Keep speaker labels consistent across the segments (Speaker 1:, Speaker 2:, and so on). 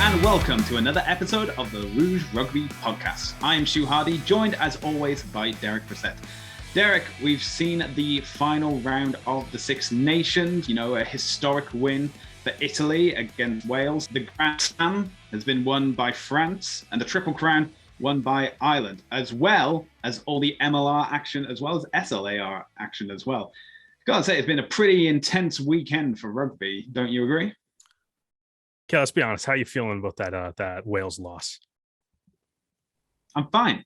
Speaker 1: and welcome to another episode of the Rouge Rugby podcast. I am Stu Hardy, joined as always by Derek Brissett. Derek, we've seen the final round of the Six Nations, a historic win for Italy against Wales. The Grand Slam has been won by France and the Triple Crown won by Ireland, as well as all the MLR action, as well as SLAR action as well. Gotta say, it's been a pretty intense weekend for rugby, don't you agree?
Speaker 2: Okay, let's be honest. How are you feeling about that Wales loss?
Speaker 1: I'm fine.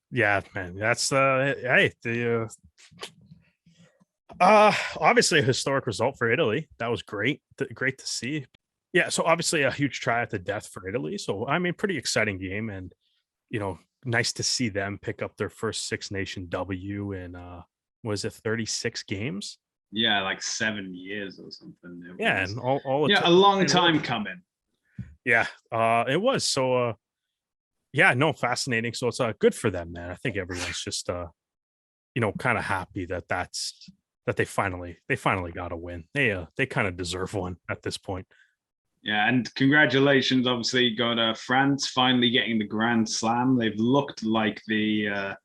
Speaker 2: Yeah, man. That's obviously a historic result for Italy. That was great. Great to see. Yeah, so obviously a huge try at the death for Italy. So I mean, pretty exciting game, and nice to see them pick up their first Six Nation W in was it 36 games?
Speaker 1: Yeah, like 7 years or something.
Speaker 2: And all
Speaker 1: a long time coming.
Speaker 2: Yeah, it was. So fascinating. So it's good for them, man. I think everyone's just kind of happy that they finally got a win. They kind of deserve one at this point.
Speaker 1: Yeah, and congratulations, obviously, got France finally getting the Grand Slam. They've looked like the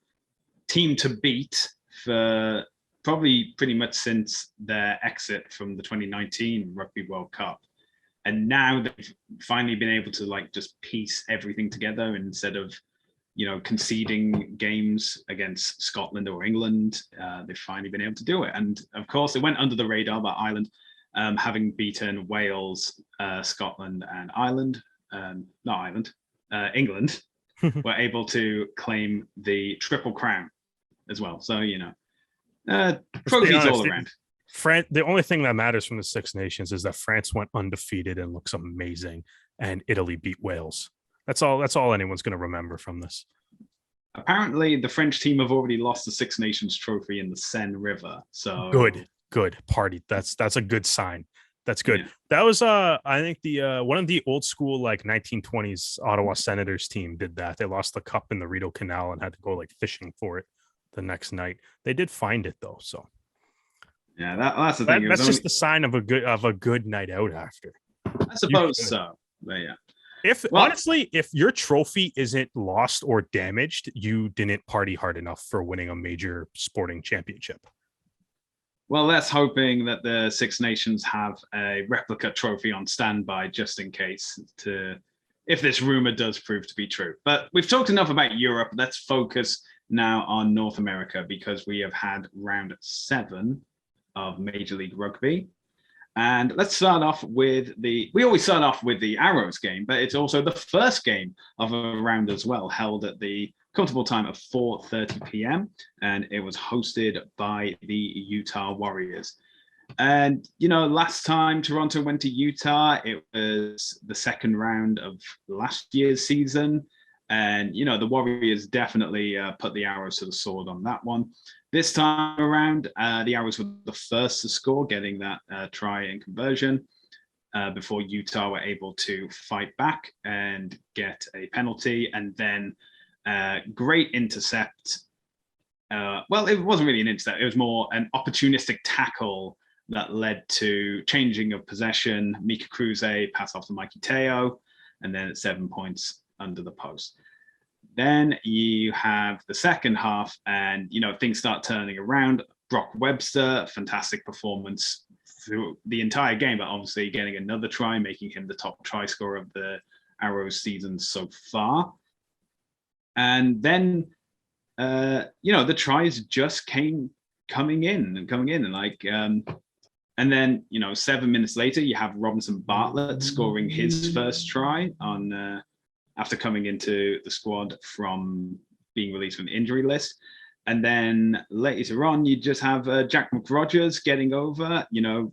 Speaker 1: team to beat for probably pretty much since their exit from the 2019 Rugby World Cup. And now they've finally been able to just piece everything together instead of, conceding games against Scotland or England. They've finally been able to do it. And of course, it went under the radar by Ireland, having beaten Wales, Scotland and England were able to claim the Triple Crown as well. So, trophies all around.
Speaker 2: The only thing that matters from the Six Nations is that France went undefeated and looks amazing, and Italy beat Wales. That's all anyone's going to remember from this.
Speaker 1: Apparently, the French team have already lost the Six Nations trophy in the Seine River. So
Speaker 2: good party. That's a good sign. That's good. Yeah. That was I think the one of the old school 1920s Ottawa Senators team did that. They lost the cup in the Rideau Canal and had to go fishing for it the next night. They did find it though, so
Speaker 1: yeah, that's the thing.
Speaker 2: That's just the sign of a good night out after.
Speaker 1: I suppose so. But yeah.
Speaker 2: Honestly, if your trophy isn't lost or damaged, you didn't party hard enough for winning a major sporting championship.
Speaker 1: Well, let's hoping that the Six Nations have a replica trophy on standby just in case if this rumor does prove to be true. But we've talked enough about Europe. Let's focus now on North America, because we have had round 7 of Major League Rugby. And let's start off with we always start off with the Arrows game, but it's also the first game of a round as well, held at the comfortable time of 4:30 p.m. And it was hosted by the Utah Warriors. And, last time Toronto went to Utah, it was the second round of last year's season. And, the Warriors definitely put the Arrows to the sword on that one. This time around, the Arrows were the first to score, getting that try and conversion before Utah were able to fight back and get a penalty. And then great intercept. Well, it wasn't really an intercept. It was more an opportunistic tackle that led to changing of possession. Mika Kruse pass off to Mikey Teo, and then at 7 points under the post. Then you have the second half, and things start turning around. Brock Webster, fantastic performance through the entire game, but obviously getting another try, making him the top try scorer of the Arrows season so far. And then the tries just coming in, and then 7 minutes later you have Robinson Bartlett scoring his first try on after coming into the squad from being released from the injury list. And then later on, you just have Jack McRogers getting over,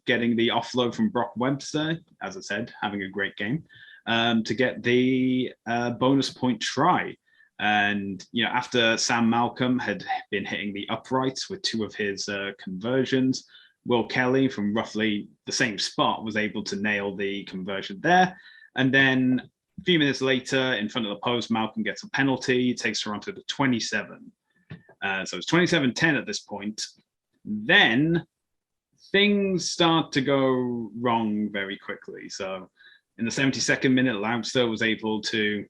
Speaker 1: getting the offload from Brock Webster, as I said, having a great game, to get the bonus point try. And, after Sam Malcolm had been hitting the uprights with 2 of his conversions, Will Kelly from roughly the same spot was able to nail the conversion there. And then a few minutes later, in front of the post, Malcolm gets a penalty, takes Toronto to 27. So it's 27-10 at this point. Then things start to go wrong very quickly. So in the 72nd minute, Webster was able to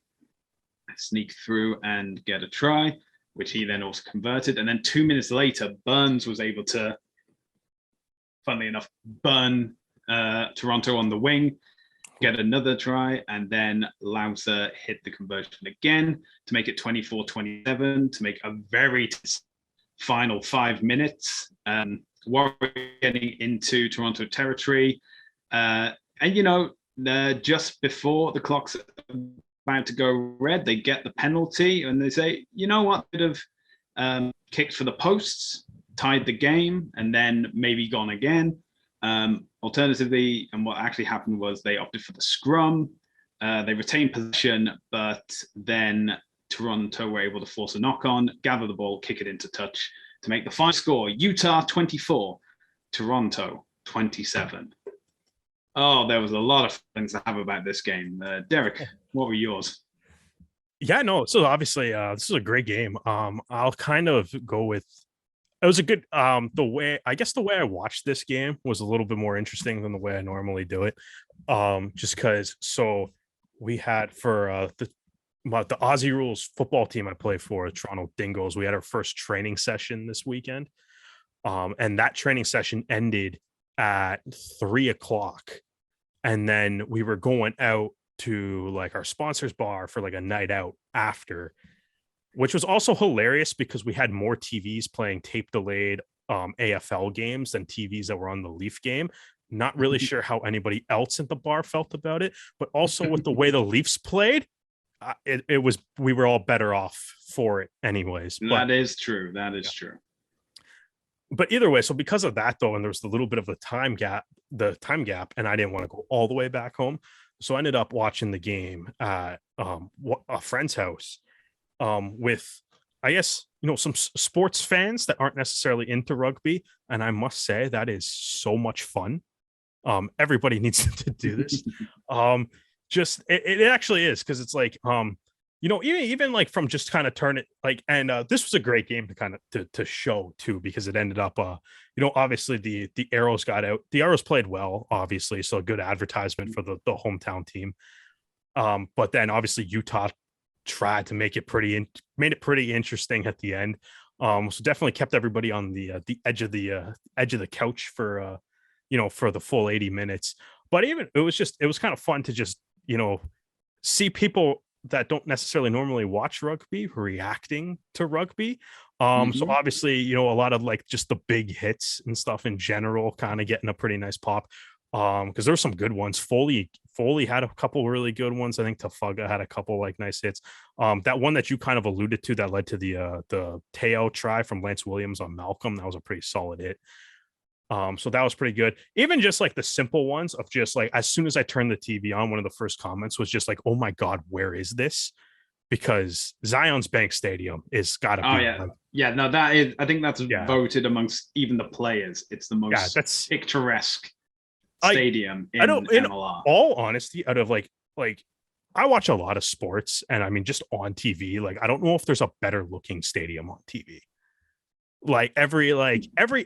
Speaker 1: sneak through and get a try, which he then also converted. And then 2 minutes later, Burns was able to, funnily enough, burn Toronto on the wing, get another try, and then Webster hit the conversion again to make it 24-27, to make a very final 5 minutes. Warwick getting into Toronto territory. And, just before the clock's about to go red, they get the penalty and they say, you know what, could have kicked for the posts, tied the game, and then maybe gone again. Alternatively, and what actually happened was they opted for the scrum. They retained possession, but then Toronto were able to force a knock-on, gather the ball, kick it into touch to make the final score. Utah 24, Toronto 27. Oh, there was a lot of things to have about this game. Derek, what were yours?
Speaker 2: Yeah, no. So obviously, this is a great game. I'll kind of go with. It was a good. The way I watched this game was a little bit more interesting than the way I normally do it. Just because. So we had for the Aussie Rules football team I play for, Toronto Dingoes. We had our first training session this weekend, and that training session ended at 3:00. And then we were going out to like our sponsors bar for like a night out after, which was also hilarious because we had more TVs playing tape delayed AFL games than TVs that were on the Leaf game. Not really sure how anybody else at the bar felt about it, but also with the way the Leafs played, we were all better off for it anyways.
Speaker 1: That is true. That is true.
Speaker 2: But either way, so because of that though, and there was a little bit of a time gap, and I didn't want to go all the way back home, so I ended up watching the game at a friend's house with, I guess, some sports fans that aren't necessarily into rugby, and I must say that is so much fun. Everybody needs to do this. It actually is, because it's like even like from just kind of turn it like, and this was a great game to kind of to show too, because it ended up obviously the Arrows got out. The Arrows played well, obviously, so a good advertisement for the hometown team. But then obviously Utah tried to made it pretty interesting at the end. So definitely kept everybody on the edge of the couch for for the full 80 minutes. But even it was kind of fun to just see people that don't necessarily normally watch rugby reacting to rugby. So obviously, a lot of like just the big hits and stuff in general kind of getting a pretty nice pop. Because there were some good ones. Foley had a couple really good ones. I think Tafaga had a couple like nice hits. That one that you kind of alluded to that led to the Teo try from Lance Williams on Malcolm, that was a pretty solid hit. So that was pretty good. Even just like the simple ones of just like, as soon as I turned the TV on, one of the first comments was just like, oh my God, where is this? Because Zion's Bank Stadium is gotta be.
Speaker 1: Oh yeah. Yeah, no, that is, I think that's voted amongst even the players. It's the most picturesque stadium in MLR. In
Speaker 2: all honesty, out of like I watch a lot of sports, and I mean just on TV, like I don't know if there's a better looking stadium on TV. Like every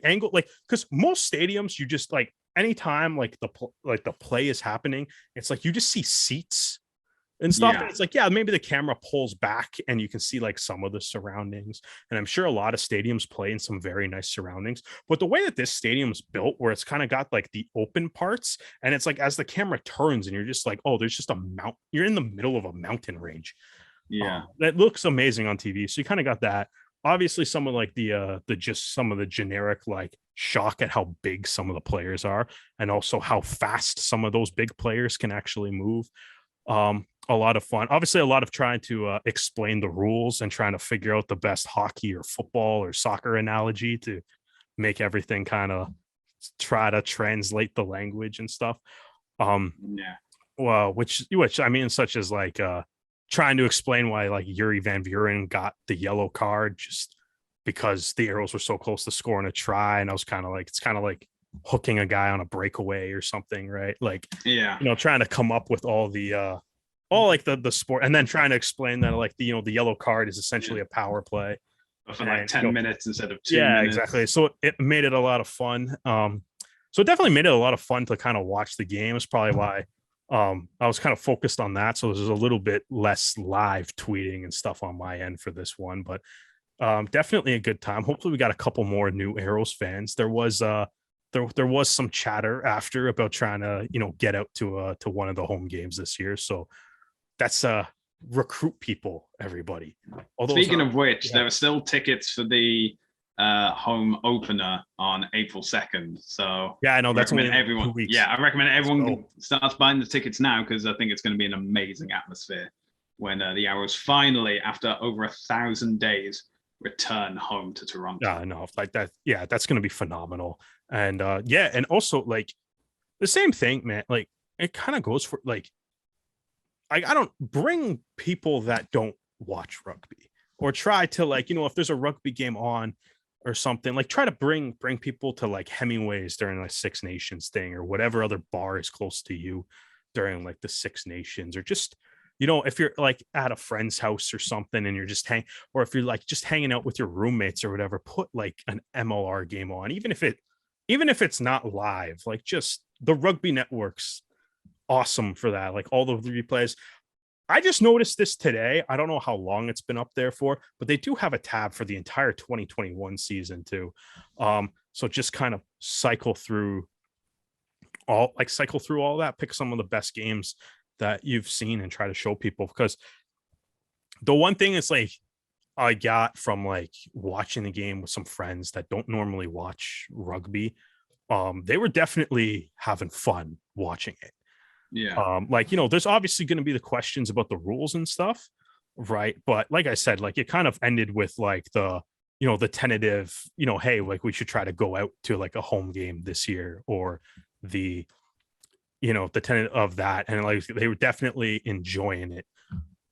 Speaker 2: angle, like, because most stadiums you just like anytime like the play is happening, it's like you just see seats and stuff. And it's like, maybe the camera pulls back and you can see like some of the surroundings. And I'm sure a lot of stadiums play in some very nice surroundings. But the way that this stadium's built, where it's kind of got like the open parts, and it's like as the camera turns and you're just like, oh, there's just a mount. You're in the middle of a mountain range. Yeah, that looks amazing on TV. So you kind of got that. Obviously, some of like some of the generic like shock at how big some of the players are, and also how fast some of those big players can actually move. A lot of fun. Obviously, a lot of trying to explain the rules and trying to figure out the best hockey or football or soccer analogy to make everything kind of try to translate the language and stuff. Well, which I mean, such as like trying to explain why like Yuri Van Buren got the yellow card just because the Arrows were so close to scoring a try. And I was kind of like, it's kind of like hooking a guy on a breakaway or something, right? Like, trying to come up with all the sport, and then trying to explain that like the yellow card is essentially a power play
Speaker 1: for like 10 minutes instead of 2 minutes.
Speaker 2: Exactly. So it made it a lot of fun. So it definitely made it a lot of fun to kind of watch the game. It's probably why I was kind of focused on that. So there's a little bit less live tweeting and stuff on my end for this one, but definitely a good time. Hopefully we got a couple more new Arrows fans. There was there was some chatter after about trying to, get out to one of the home games this year. So that's recruit people, everybody.
Speaker 1: Although, speaking of which, there are still tickets for the home opener on April 2nd. So
Speaker 2: yeah, I know that's only
Speaker 1: everyone.
Speaker 2: 2 weeks.
Speaker 1: Yeah, I recommend everyone starts buying the tickets now, because I think it's going to be an amazing atmosphere when the Arrows finally, after over 1,000 days, return home to Toronto.
Speaker 2: Yeah, no, like that. Yeah, that's going to be phenomenal. And and also like the same thing, man. Like it kind of goes for like I don't bring people that don't watch rugby, or try to like, if there's a rugby game on or something, like try to bring people to like Hemingway's during like Six Nations thing, or whatever other bar is close to you during like the Six Nations, or just, if you're like at a friend's house or something and you're just or if you're like just hanging out with your roommates or whatever, put like an MLR game on, even if it's not live, like just the Rugby Network's awesome for that. Like all the replays. I just noticed this today. I don't know how long it's been up there for, but they do have a tab for the entire 2021 season too. So just kind of cycle through all that, pick some of the best games that you've seen and try to show people, because the one thing is like I got from like watching the game with some friends that don't normally watch rugby, they were definitely having fun watching it.
Speaker 1: Yeah.
Speaker 2: There's obviously going to be the questions about the rules and stuff, right? But like I said, like it kind of ended with like the tentative, hey, like we should try to go out to like a home game this year, or the tentative of that. And like they were definitely enjoying it.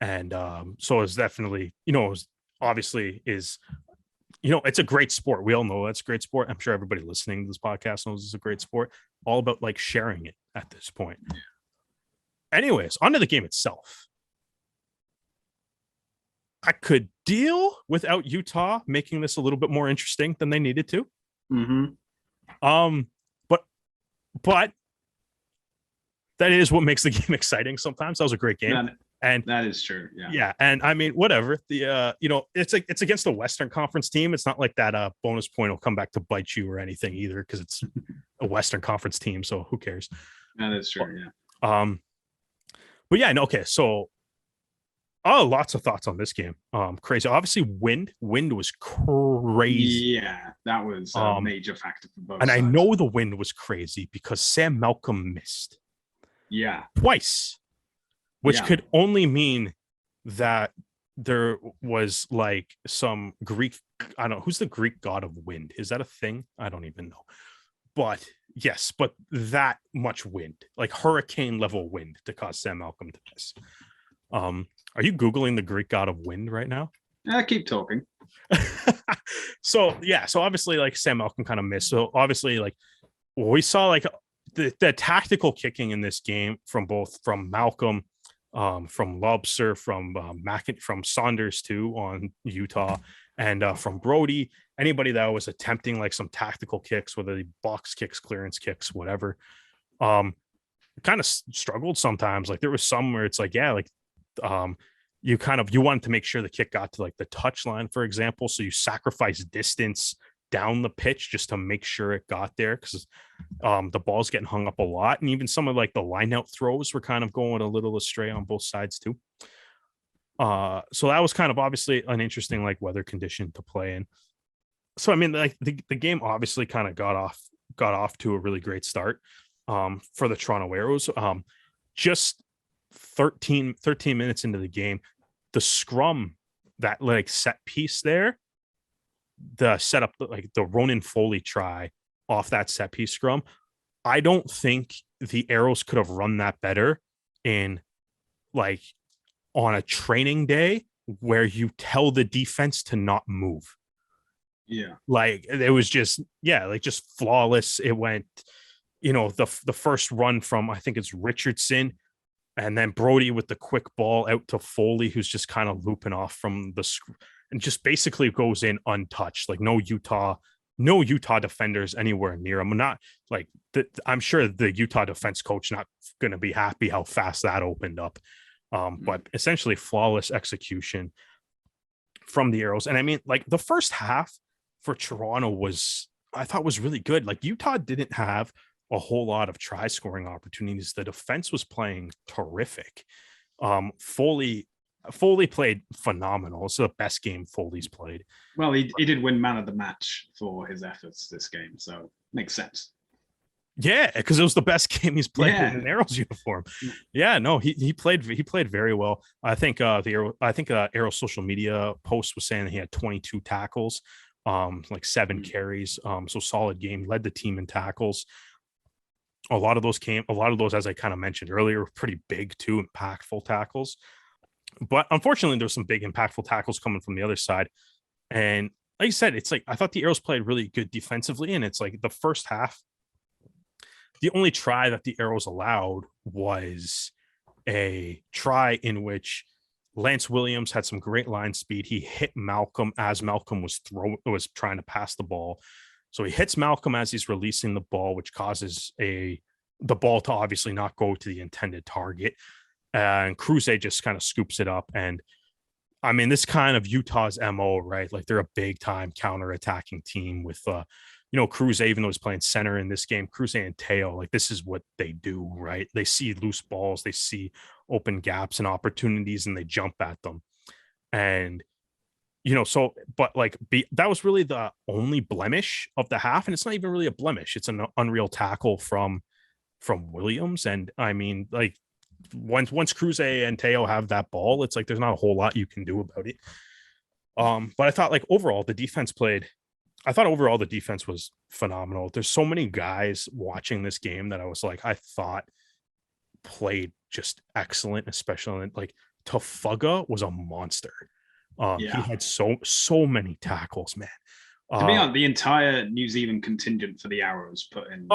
Speaker 2: And so it's definitely, obviously is, it's a great sport. We all know that's a great sport. I'm sure everybody listening to this podcast knows it's a great sport. All about like sharing it at this point. Anyways, onto the game itself. I could deal without Utah making this a little bit more interesting than they needed to.
Speaker 1: Mm-hmm.
Speaker 2: But that is what makes the game exciting sometimes. That was a great game. And
Speaker 1: that is true.
Speaker 2: Yeah. And I mean, whatever. The it's against the Western Conference team. It's not like that bonus point will come back to bite you or anything either, because it's a Western Conference team. So who cares?
Speaker 1: That is true.
Speaker 2: But yeah, no, okay. So lots of thoughts on this game. Crazy. Obviously, wind was crazy.
Speaker 1: Yeah, that was a major factor for both
Speaker 2: and
Speaker 1: sides.
Speaker 2: I know the wind was crazy because Sam Malcolm missed.
Speaker 1: Yeah.
Speaker 2: Twice. Which could only mean that there was like some Greek, I don't know, who's the Greek god of wind? Is that a thing? I don't even know. But yes, but that much wind, like hurricane level wind, to cause Sam Malcolm to miss. Are you Googling the Greek god of wind right now?
Speaker 1: Keep talking.
Speaker 2: So obviously like Sam Malcolm kind of missed. So obviously like we saw like the tactical kicking in this game from Malcolm, from Webster, from from Saunders too on Utah, and from Brody. Anybody that was attempting like some tactical kicks, whether they box kicks, clearance kicks, whatever, kind of struggled sometimes. Like there was some where it's like, you wanted to make sure the kick got to like the touch line, for example. So you sacrifice distance down the pitch just to make sure it got there, because the ball's getting hung up a lot. And even some of like the line out throws were kind of going a little astray on both sides too. So that was kind of obviously an interesting like weather condition to play in. So I mean, like the game obviously kind of got off to a really great start for the Toronto Arrows. Just 13 minutes into the game, the scrum, that like set piece there, the setup, like the Ronan Foley try off that set piece scrum, I don't think the Arrows could have run that better in like on a training day where you tell the defense to not move.
Speaker 1: Yeah.
Speaker 2: Like it was just, like just flawless. It went, the first run from, I think it's Richardson, and then Brody with the quick ball out to Foley, who's just kind of looping off from and just basically goes in untouched. Like no Utah no Utah defenders anywhere near him. Not like I'm sure the Utah defense coach not going to be happy how fast that opened up. But essentially flawless execution from the Arrows. And I mean, like the first half for Toronto I thought was really good. Like Utah didn't have a whole lot of try scoring opportunities. The defense was playing terrific. Foley played phenomenal. It's the best game Foley's played.
Speaker 1: Well, he did win man of the match for his efforts this game, so makes sense.
Speaker 2: Yeah, because it was the best game he's played in an Arrows uniform. Yeah, no, he played very well. I think Arrows social media post was saying he had 22 tackles, like 7 carries. So solid game, led the team in tackles. A lot of those, as I kind of mentioned earlier, were pretty big too, impactful tackles. But unfortunately, there's some big impactful tackles coming from the other side. And like I said, it's like I thought the Arrows played really good defensively, and it's like the first half, the only try that the Arrows allowed was a try in which Lance Williams had some great line speed. He hit Malcolm as Malcolm was trying to pass the ball. So he hits Malcolm as he's releasing the ball, which causes the ball to obviously not go to the intended target. And Cruze just kind of scoops it up. And I mean, this kind of Utah's MO, right? Like they're a big time counter-attacking team with, Cruze, even though he's playing center in this game, Cruze and Teo, like this is what they do, right? They see loose balls, they see open gaps and opportunities, and they jump at them. And, that was really the only blemish of the half. And it's not even really a blemish. It's an unreal tackle from Williams. And I mean, like, once Cruze and Teo have that ball, it's like there's not a whole lot you can do about it. But I thought overall the defense was phenomenal. There's so many guys watching this game that I thought played just excellent, especially like Tafuga was a monster. He had so many tackles, man.
Speaker 1: To be honest, the entire New Zealand contingent for the Arrows put in.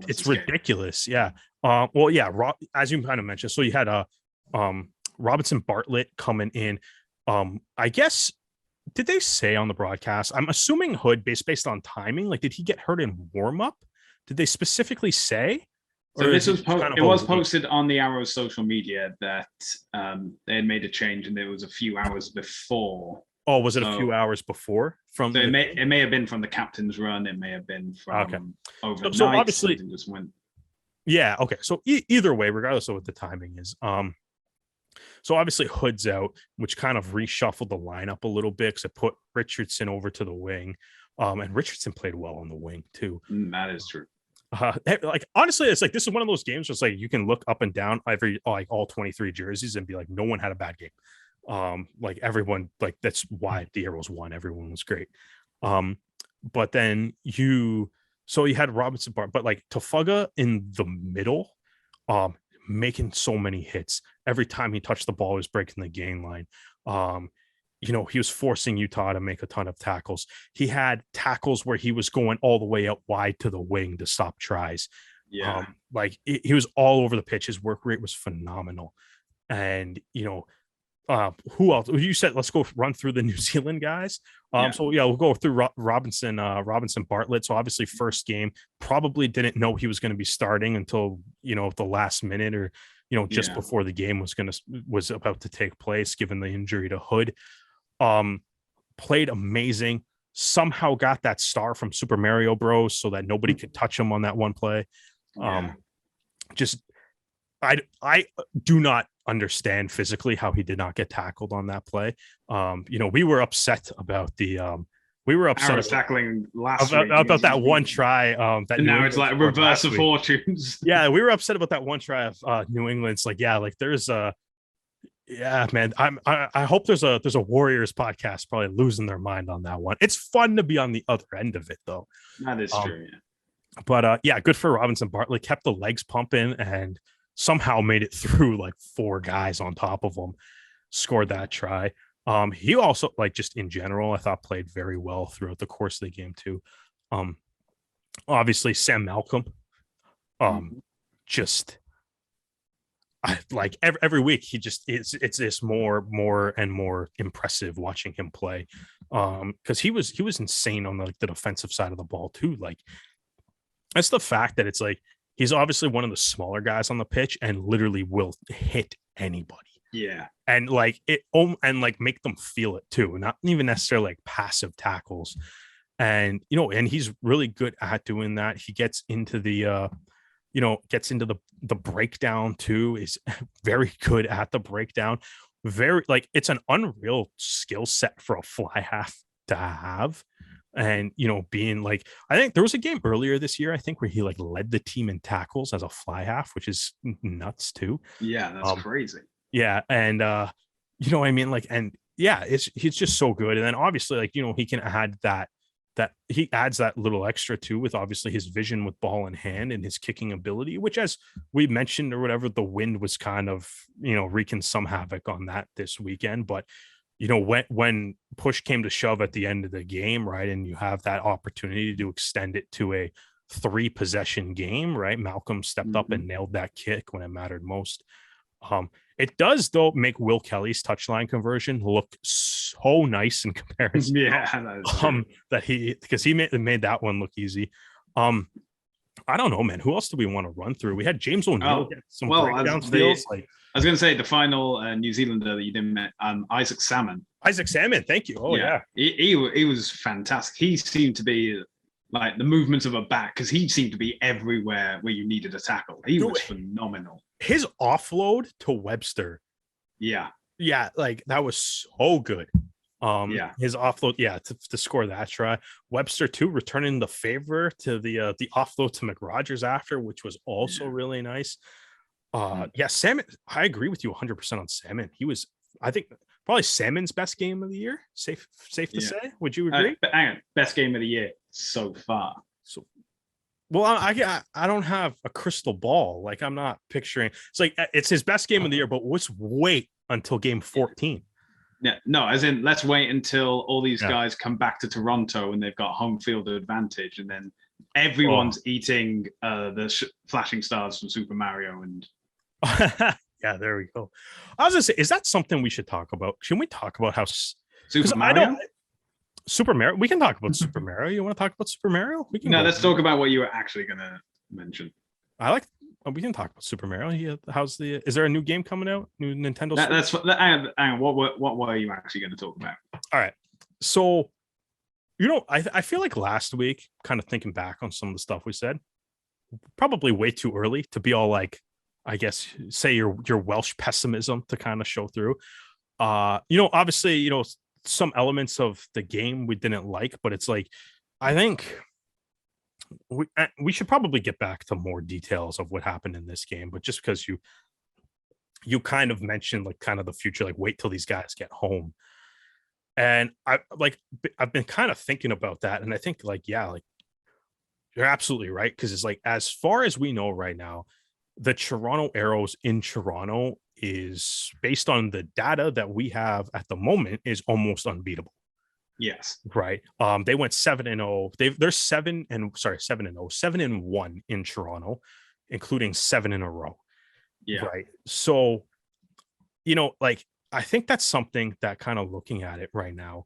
Speaker 2: It's ridiculous. Yeah. As you kind of mentioned, so you had Robinson Bartlett coming in. I guess, did they say on the broadcast? I'm assuming Hood based on timing. Like, did he get hurt in warm up? Did they specifically say?
Speaker 1: So this was posted on the Arrows social media that they had made a change, and it was a few hours before.
Speaker 2: Oh, was it a few hours before?
Speaker 1: It may have been from the captain's run. It may have been from overnight.
Speaker 2: So obviously,
Speaker 1: just went.
Speaker 2: Yeah. Okay. So either way, regardless of what the timing is, so obviously Hood's out, which kind of reshuffled the lineup a little bit because it put Richardson over to the wing, and Richardson played well on the wing too.
Speaker 1: That is true.
Speaker 2: Honestly, it's like this is one of those games where it's like you can look up and down all 23 jerseys and be like, no one had a bad game. Everyone, that's why the Arrows won. Everyone was great. But then you had Robinson Bart, but Tafuga in the middle, making so many hits. Every time he touched the ball, he was breaking the gain line. He was forcing Utah to make a ton of tackles. He had tackles where he was going all the way up wide to the wing to stop tries.
Speaker 1: Yeah.
Speaker 2: He was all over the pitch. His work rate was phenomenal. And, who else? You said, let's go run through the New Zealand guys. We'll go through Robinson Bartlett. So obviously first game, probably didn't know he was going to be starting until, the last minute or, just before the game was about to take place, given the injury to Hood. Played amazing, somehow got that star from Super Mario Bros. So that nobody could touch him on that one play. I do not understand physically how he did not get tackled on that play. We were upset about
Speaker 1: tackling last
Speaker 2: about that one try. That
Speaker 1: now it's like reverse of fortunes.
Speaker 2: Yeah, we were upset about that one try of New England's. There's a. Yeah, man. I hope there's a Warriors podcast probably losing their mind on that one. It's fun to be on the other end of it though.
Speaker 1: That is true. Yeah.
Speaker 2: But good for Robinson Bartlett. Kept the legs pumping and somehow made it through 4 guys on top of him. Scored that try. He also just in general, I thought played very well throughout the course of the game too. Obviously Sam Malcolm, just like every week he just it's this more and more impressive watching him play, because he was insane on the defensive side of the ball too. Like that's the fact that it's like he's obviously one of the smaller guys on the pitch and literally will hit anybody.
Speaker 1: Yeah.
Speaker 2: And like and like make them feel it too, not even necessarily like passive tackles. And and he's really good at doing that. He gets into the the breakdown too, is very good at the breakdown. Very like it's an unreal skill set for a fly half to have. And being like, I think there was a game earlier this year, I think, where he like led the team in tackles as a fly half, which is nuts too.
Speaker 1: Yeah, that's crazy.
Speaker 2: Yeah. And what I mean? Like, and yeah, he's just so good. And then obviously, like, he can add that he adds that little extra too, with obviously his vision with ball in hand and his kicking ability, which, as we mentioned or whatever, the wind was kind of wreaking some havoc on that this weekend. But when push came to shove at the end of the game, right, and you have that opportunity to extend it to a 3 possession game, right, Malcolm stepped up and nailed that kick when it mattered most. It does, though, make Will Kelly's touchline conversion look so nice in comparison.
Speaker 1: Yeah,
Speaker 2: because he made that one look easy. I don't know, man. Who else do we want to run through? We had James O'Neill get some breakdown steals.
Speaker 1: I was going to say the final New Zealander that you didn't met, Isaac Salmon.
Speaker 2: Isaac Salmon, thank you. Oh yeah.
Speaker 1: He was fantastic. He seemed to be like the movements of a back, because he seemed to be everywhere where you needed a tackle. He was phenomenal.
Speaker 2: His offload to Webster.
Speaker 1: Yeah,
Speaker 2: like that was so good. His offload, to score that try. Webster too, returning the favor to the offload to McRogers after, which was also really nice. Salmon, I agree with you 100% on Salmon. He was, I think, probably Salmon's best game of the year. Safe to say. Would you agree?
Speaker 1: Hang on, best game of the year so far.
Speaker 2: Well, I don't have a crystal ball. Like, I'm not picturing. It's like it's his best game of the year, but let's wait until game 14.
Speaker 1: Yeah, no, as in let's wait until all these guys come back to Toronto and they've got home field advantage, and then everyone's eating the flashing stars from Super Mario. And
Speaker 2: yeah, there we go. I was gonna say, is that something we should talk about? Should we talk about how
Speaker 1: Super Mario?
Speaker 2: Super Mario. We can talk about Super Mario. You want to talk about Super Mario? We can.
Speaker 1: No, let's talk about what you were actually going to mention.
Speaker 2: We can talk about Super Mario. Is there a new game coming out? New Nintendo?
Speaker 1: Hang on. What were you actually going to talk about?
Speaker 2: All right. So, I feel like last week, kind of thinking back on some of the stuff we said, probably way too early to be all like, I guess, say your Welsh pessimism to kind of show through. Obviously, some elements of the game we didn't like, but it's like, I think we should probably get back to more details of what happened in this game. But just because you kind of mentioned like kind of the future, like wait till these guys get home. And I've been kind of thinking about that. And I think like you're absolutely right. Cause it's like, as far as we know right now, the Toronto Arrows in Toronto is, based on the data that we have at the moment, is almost unbeatable.
Speaker 1: Yes.
Speaker 2: Right. They went 7-0. They're 7-1 in Toronto, including 7 in a row.
Speaker 1: Yeah.
Speaker 2: Right. So, like, I think that's something that, kind of looking at it right now,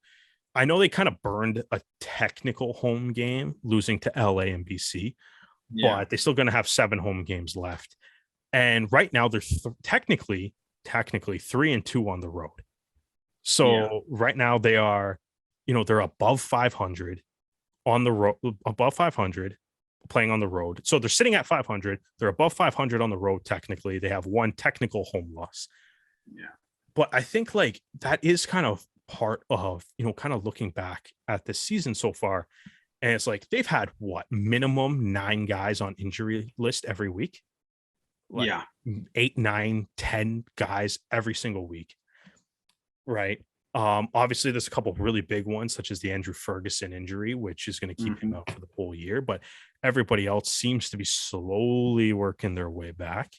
Speaker 2: I know they kind of burned a technical home game, losing to LA and BC, but they're still going to have 7 home games left. And right now they're technically 3-2 on the road. So right now they are, they're above 500 on the road, playing on the road. So they're sitting at 500. They're above 500 on the road. Technically, they have 1 technical home loss.
Speaker 1: Yeah.
Speaker 2: But I think like that is kind of part of, kind of looking back at this season so far. And it's like, they've had minimum 9 guys on injury list every week. 8, 9, 10 guys every single week. Right. Obviously there's a couple of really big ones, such as the Andrew Ferguson injury, which is going to keep him out for the whole year, but everybody else seems to be slowly working their way back.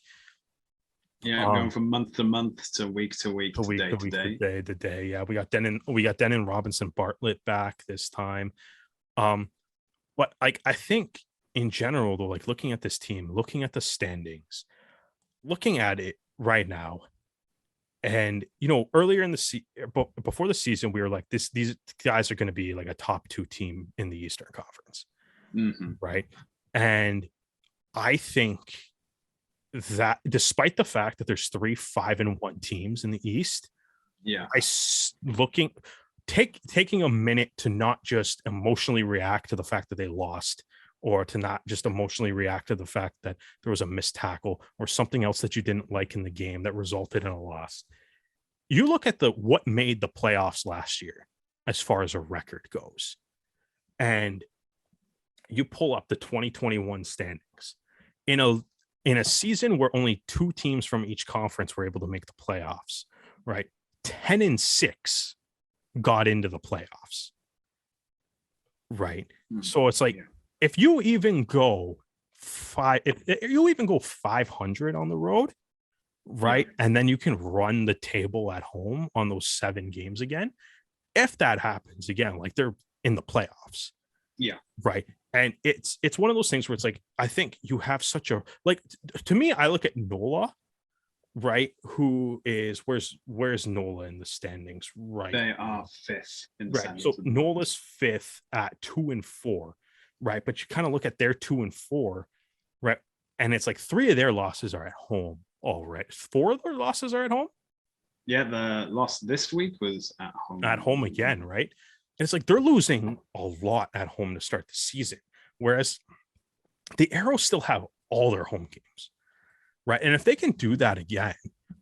Speaker 1: Going from month to month to week to week, day
Speaker 2: to day. Yeah, we got Denon Robinson Bartlett back this time. But I think in general, though, like looking at this team, looking at the standings, looking at it, right now. And, earlier in the before the season, we were like, these guys are going to be like a top 2 team in the Eastern Conference.
Speaker 1: Mm-hmm.
Speaker 2: Right. And I think that despite the fact that there's 3 5-1 teams in the East, taking a minute to not just emotionally react to the fact that they lost, or to not just emotionally react to the fact that there was a missed tackle or something else that you didn't like in the game that resulted in a loss. You look at what made the playoffs last year as far as a record goes, and you pull up the 2021 standings in a season where only 2 teams from each conference were able to make the playoffs, right? 10-6 got into the playoffs, right? So it's like, if you even go 500 on the road, right? And then you can run the table at home on those 7 games again. If that happens again, like, they're in the playoffs.
Speaker 1: Yeah.
Speaker 2: Right. And it's one of those things where it's like, I think you have such a, like, to me, I look at NOLA, right? Who is, where's NOLA in the standings? Right.
Speaker 1: They are 5th in the
Speaker 2: standings. So NOLA's 5th at 2-4, right? But you kind of look at their 2-4, right? And it's like 3 of their losses are at home. All right. 4 of their losses are at home.
Speaker 1: Yeah, the loss this week was at home.
Speaker 2: At home again, right? And it's like they're losing a lot at home to start the season, whereas the Arrows still have all their home games, right? And if they can do that again,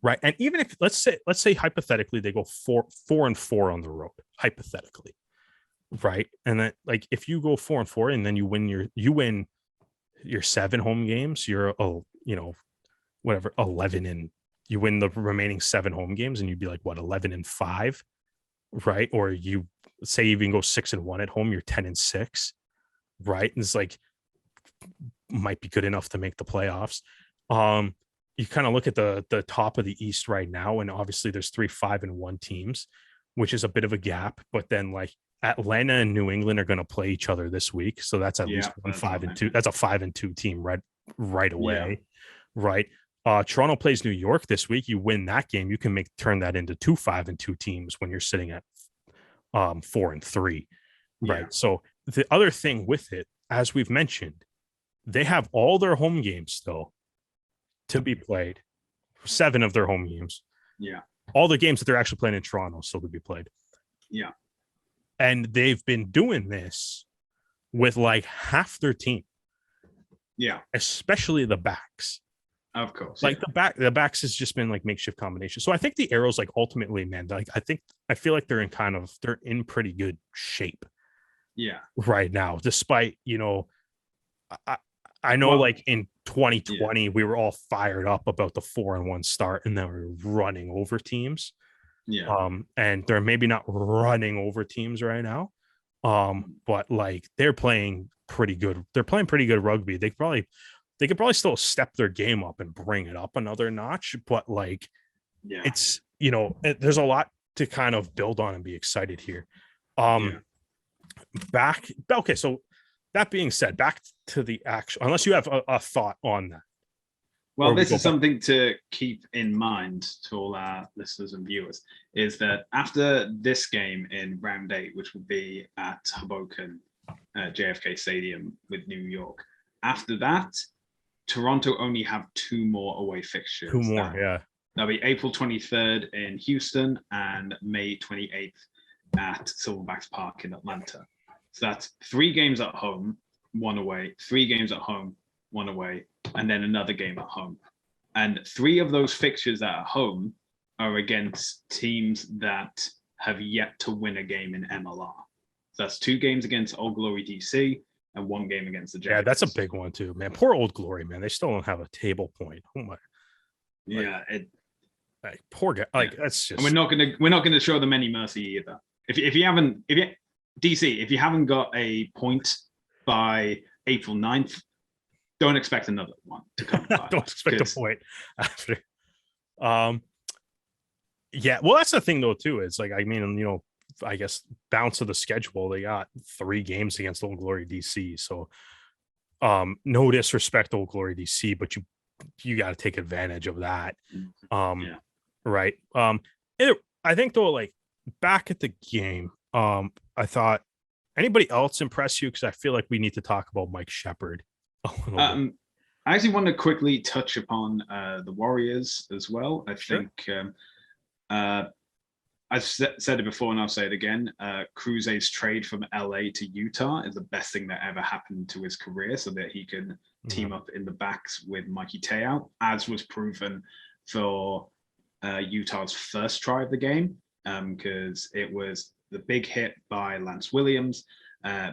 Speaker 2: right? And even if let's say hypothetically they go 4-4 on the road, hypothetically, right? And then, like, if you go 4-4 and then you win your 7 home games, you're 11, and you win the remaining 7 home games, and you'd be like, what, 11-5, right? Or you say you even go 6-1 at home, you're 10-6, right? And it's like, might be good enough to make the playoffs. You kind of look at the top of the East right now, and obviously there's 3 5-1 teams, which is a bit of a gap. But then, like, Atlanta and New England are going to play each other this week, so that's at least 5-2. That's a 5-2 team right away, right? Toronto plays New York this week. You win that game, you can turn that into 2 5-2 teams when you're sitting at 4-3, right? So the other thing with it, as we've mentioned, they have all their home games still to be played. 7 of their home games. Yeah. All the games that they're actually playing in Toronto still to be played. Yeah. And they've been doing this with like half their team. Yeah. Especially the backs. Of course. Like the backs has just been like makeshift combination. So I think the Arrows, like, ultimately, man, like, I feel like they're in pretty good shape. Yeah. Right now, despite, I know, like, in 2020, we were all fired up about the 4-1 start, and then we were running over teams. Yeah. And they're maybe not running over teams right now. But, like, they're playing pretty good. They're playing pretty good rugby. They could probably still step their game up and bring it up another notch, but, like, it's, there's a lot to kind of build on and be excited here. Okay, so that being said, back to the actual, unless you have a thought on that.
Speaker 1: Well, this is something to keep in mind to all our listeners and viewers, is that after this game in round 8, which will be at Hoboken, JFK Stadium with New York, after that, Toronto only have 2 more away fixtures. 2 more, yeah. That'll be April 23rd in Houston and May 28th at Silverbacks Park in Atlanta. So that's 3 games at home, 1 away, 3 games at home, 1 away, and then another game at home. And 3 of those fixtures at home are against teams that have yet to win a game in MLR. So that's 2 games against Old Glory DC and 1 game against the Giants. Yeah,
Speaker 2: that's a big one too, man. Poor Old Glory, man. They still don't have a table point. Oh my. Like, poor guy. Like, that's just.
Speaker 1: And we're not gonna show them any mercy either. If you haven't got a point by April 9th, don't expect another one to come by.
Speaker 2: Don't expect a point after. Yeah, well, that's the thing though too. It's like, I mean, I guess bounce of the schedule, they got 3 games against Old Glory DC. So no disrespect to Old Glory DC, but you got to take advantage of that.
Speaker 1: Yeah.
Speaker 2: Right. I think though, like back at the game, I thought anybody else impress you? Because I feel like we need to talk about Mike Sheppard a little bit.
Speaker 1: I actually want to quickly touch upon the Warriors as well. I
Speaker 2: Sure.
Speaker 1: think I've said it before and I'll say it again. Cruze's trade from LA to Utah is the best thing that ever happened to his career, so that he can team up in the backs with Mikey Te'o, as was proven for Utah's first try of the game, because it was the big hit by Lance Williams.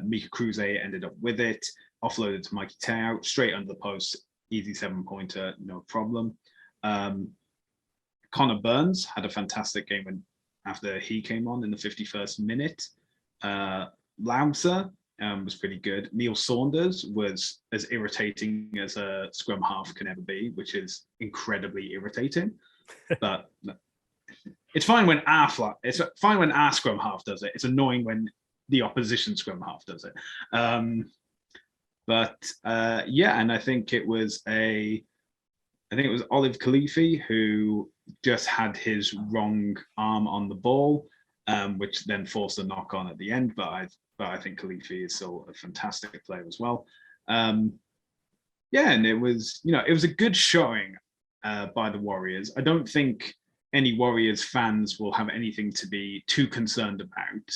Speaker 1: Mika Cruze ended up with it, offloaded to Mikey Te'o, straight under the post, easy 7-pointer, no problem. Connor Burns had a fantastic game after he came on in the 51st minute. Louser was pretty good. Neil Saunders was as irritating as a scrum half can ever be, which is incredibly irritating. But it's fine when it's fine when our scrum half does it. It's annoying when the opposition scrum half does it. And I think it was Olive Khalifi who just had his wrong arm on the ball, which then forced a knock on at the end. But I think Khalifi is still a fantastic player as well. And it was a good showing by the Warriors. I don't think any Warriors fans will have anything to be too concerned about,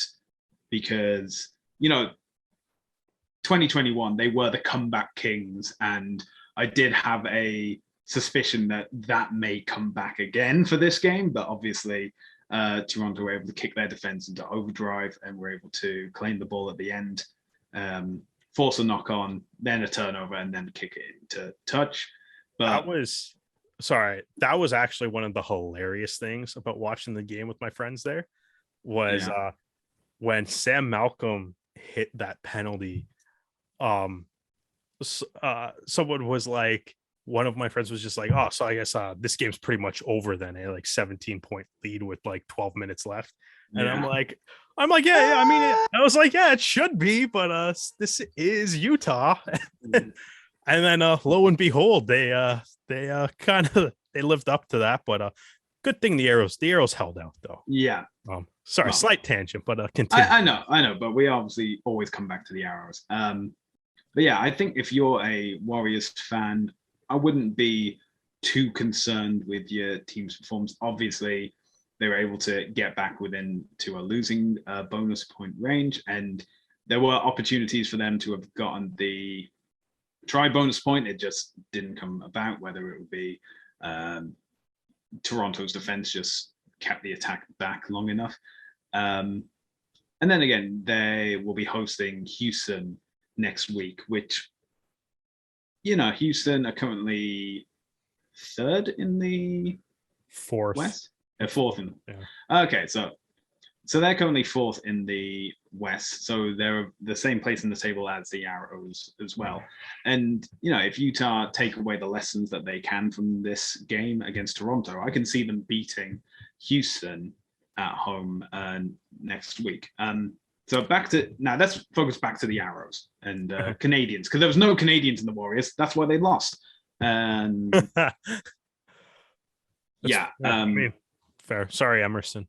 Speaker 1: because 2021 they were the comeback kings, and I did have a suspicion that may come back again for this game, but obviously Toronto were able to kick their defense into overdrive and were able to claim the ball at the end, force a knock on, then a turnover, and then kick it into touch. But
Speaker 2: that was actually one of the hilarious things about watching the game with my friends there was when Sam Malcolm hit that penalty. Someone was like, one of my friends was just like, oh, so I guess this game's pretty much over then, like 17-point lead with like 12 minutes left. And I'm like, yeah, I mean, I was like, yeah, it should be, but this is Utah. And then lo and behold, they kind of lived up to that. But good thing the arrows held out though.
Speaker 1: Yeah.
Speaker 2: Sorry, slight tangent, but continue.
Speaker 1: I know, but we obviously always come back to the arrows. But yeah, I think if you're a Warriors fan, I wouldn't be too concerned with your team's performance. Obviously, they were able to get back to a losing bonus point range, and there were opportunities for them to have gotten the try bonus point. It just didn't come about, whether it would be Toronto's defense just kept the attack back long enough. And then again, they will be hosting Houston next week, which, Houston are currently third in the
Speaker 2: fourth.
Speaker 1: West. Fourth in. Yeah. Okay, so they're currently fourth in the West. So they're the same place in the table as the Arrows as well. And if Utah take away the lessons that they can from this game against Toronto, I can see them beating Houston at home next week. So let's focus back to the Arrows and Canadians, because there was no Canadians in the Warriors. That's why they lost. And
Speaker 2: fair. Sorry, Emerson.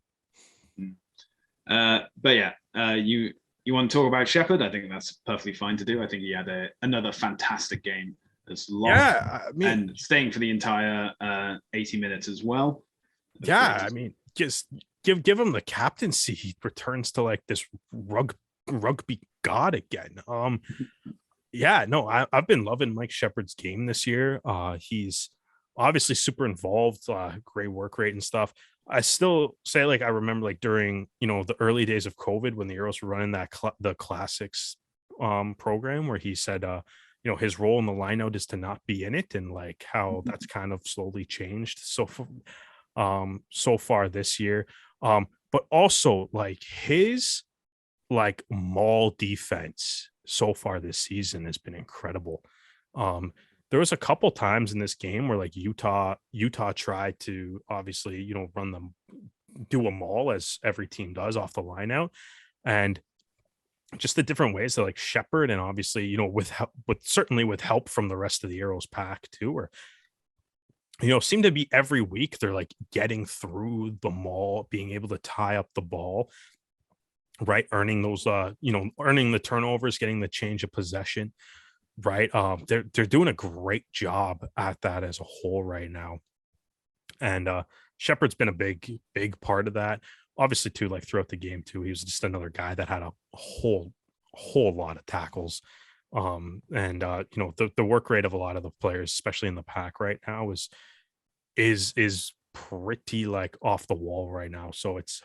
Speaker 1: But yeah, you want to talk about Sheppard? I think that's perfectly fine to do. I think he had another fantastic game as long.
Speaker 2: Yeah,
Speaker 1: and staying for the entire 80 minutes as well.
Speaker 2: Yeah, just give him the captaincy. He returns to like this rugby god again. I've been loving Mike Sheppard's game this year. He's obviously super involved, great work rate and stuff. I still say, like, I remember like during the early days of COVID when the Arrows were running that the classics program, where he said his role in the lineout is to not be in it, and like how that's kind of slowly changed so far this year. But also like his like maul defense so far this season has been incredible. There was a couple times in this game where like Utah tried to obviously run them, do a maul, as every team does off the line out, and just the different ways that like Sheppard, and obviously with certainly with help from the rest of the Arrows pack too, were seem to be every week they're like getting through the maul, being able to tie up the ball, right? Earning those, earning the turnovers, getting the change of possession, right? They're doing a great job at that as a whole right now. And Shepard's been a big part of that. Obviously, too, like throughout the game, too, he was just another guy that had a whole lot of tackles. And the work rate of a lot of the players, especially in the pack right now, is pretty like off the wall right now. So it's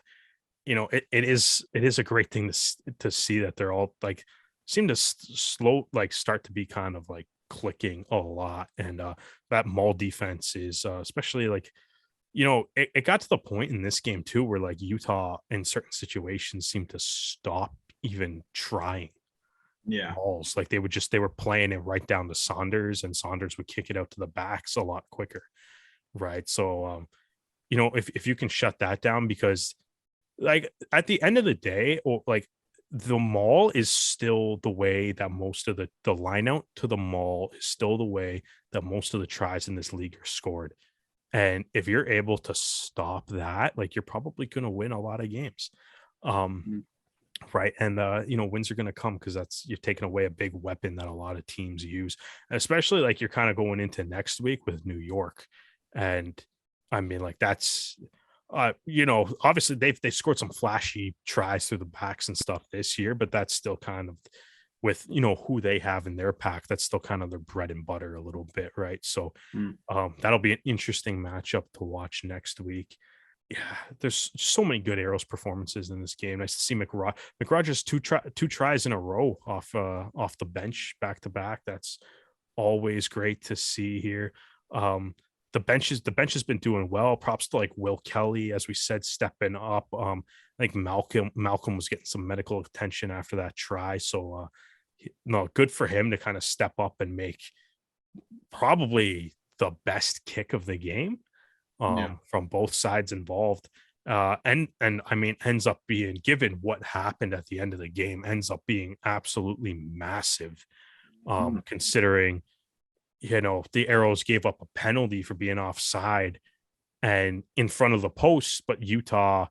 Speaker 2: it is a great thing to see that they're all like seem to slow like start to be kind of like clicking a lot. And that mall defense is especially like it got to the point in this game too where like Utah in certain situations seemed to stop even trying
Speaker 1: Yeah.
Speaker 2: balls. Like they were playing it right down to Saunders, and Saunders would kick it out to the backs a lot quicker, right? So if you can shut that down, because like at the end of the day, or like the mall is still the way that most of the line out to the mall is still the way that most of the tries in this league are scored. And if you're able to stop that, like you're probably going to win a lot of games. Um,
Speaker 1: Mhm.
Speaker 2: right. And wins are going to come because that's you're taking away a big weapon that a lot of teams use, especially like you're kind of going into next week with New York. And I mean, like that's obviously they scored some flashy tries through the backs and stuff this year, but that's still kind of with who they have in their pack, that's still kind of their bread and butter a little bit, right? So
Speaker 1: Mm.
Speaker 2: that'll be an interesting matchup to watch next week. Yeah, there's so many good Arrows performances in this game. Nice to see McRogers two tries in a row off the bench back to back. That's always great to see here. The bench has been doing well. Props to like Will Kelly, as we said, stepping up. I think Malcolm was getting some medical attention after that try. So no, good for him to kind of step up and make probably the best kick of the game
Speaker 1: Yeah.
Speaker 2: from both sides involved. And I mean, ends up being, given what happened at the end of the game, ends up being absolutely massive,
Speaker 1: Mm.
Speaker 2: considering the Arrows gave up a penalty for being offside and in front of the post, but Utah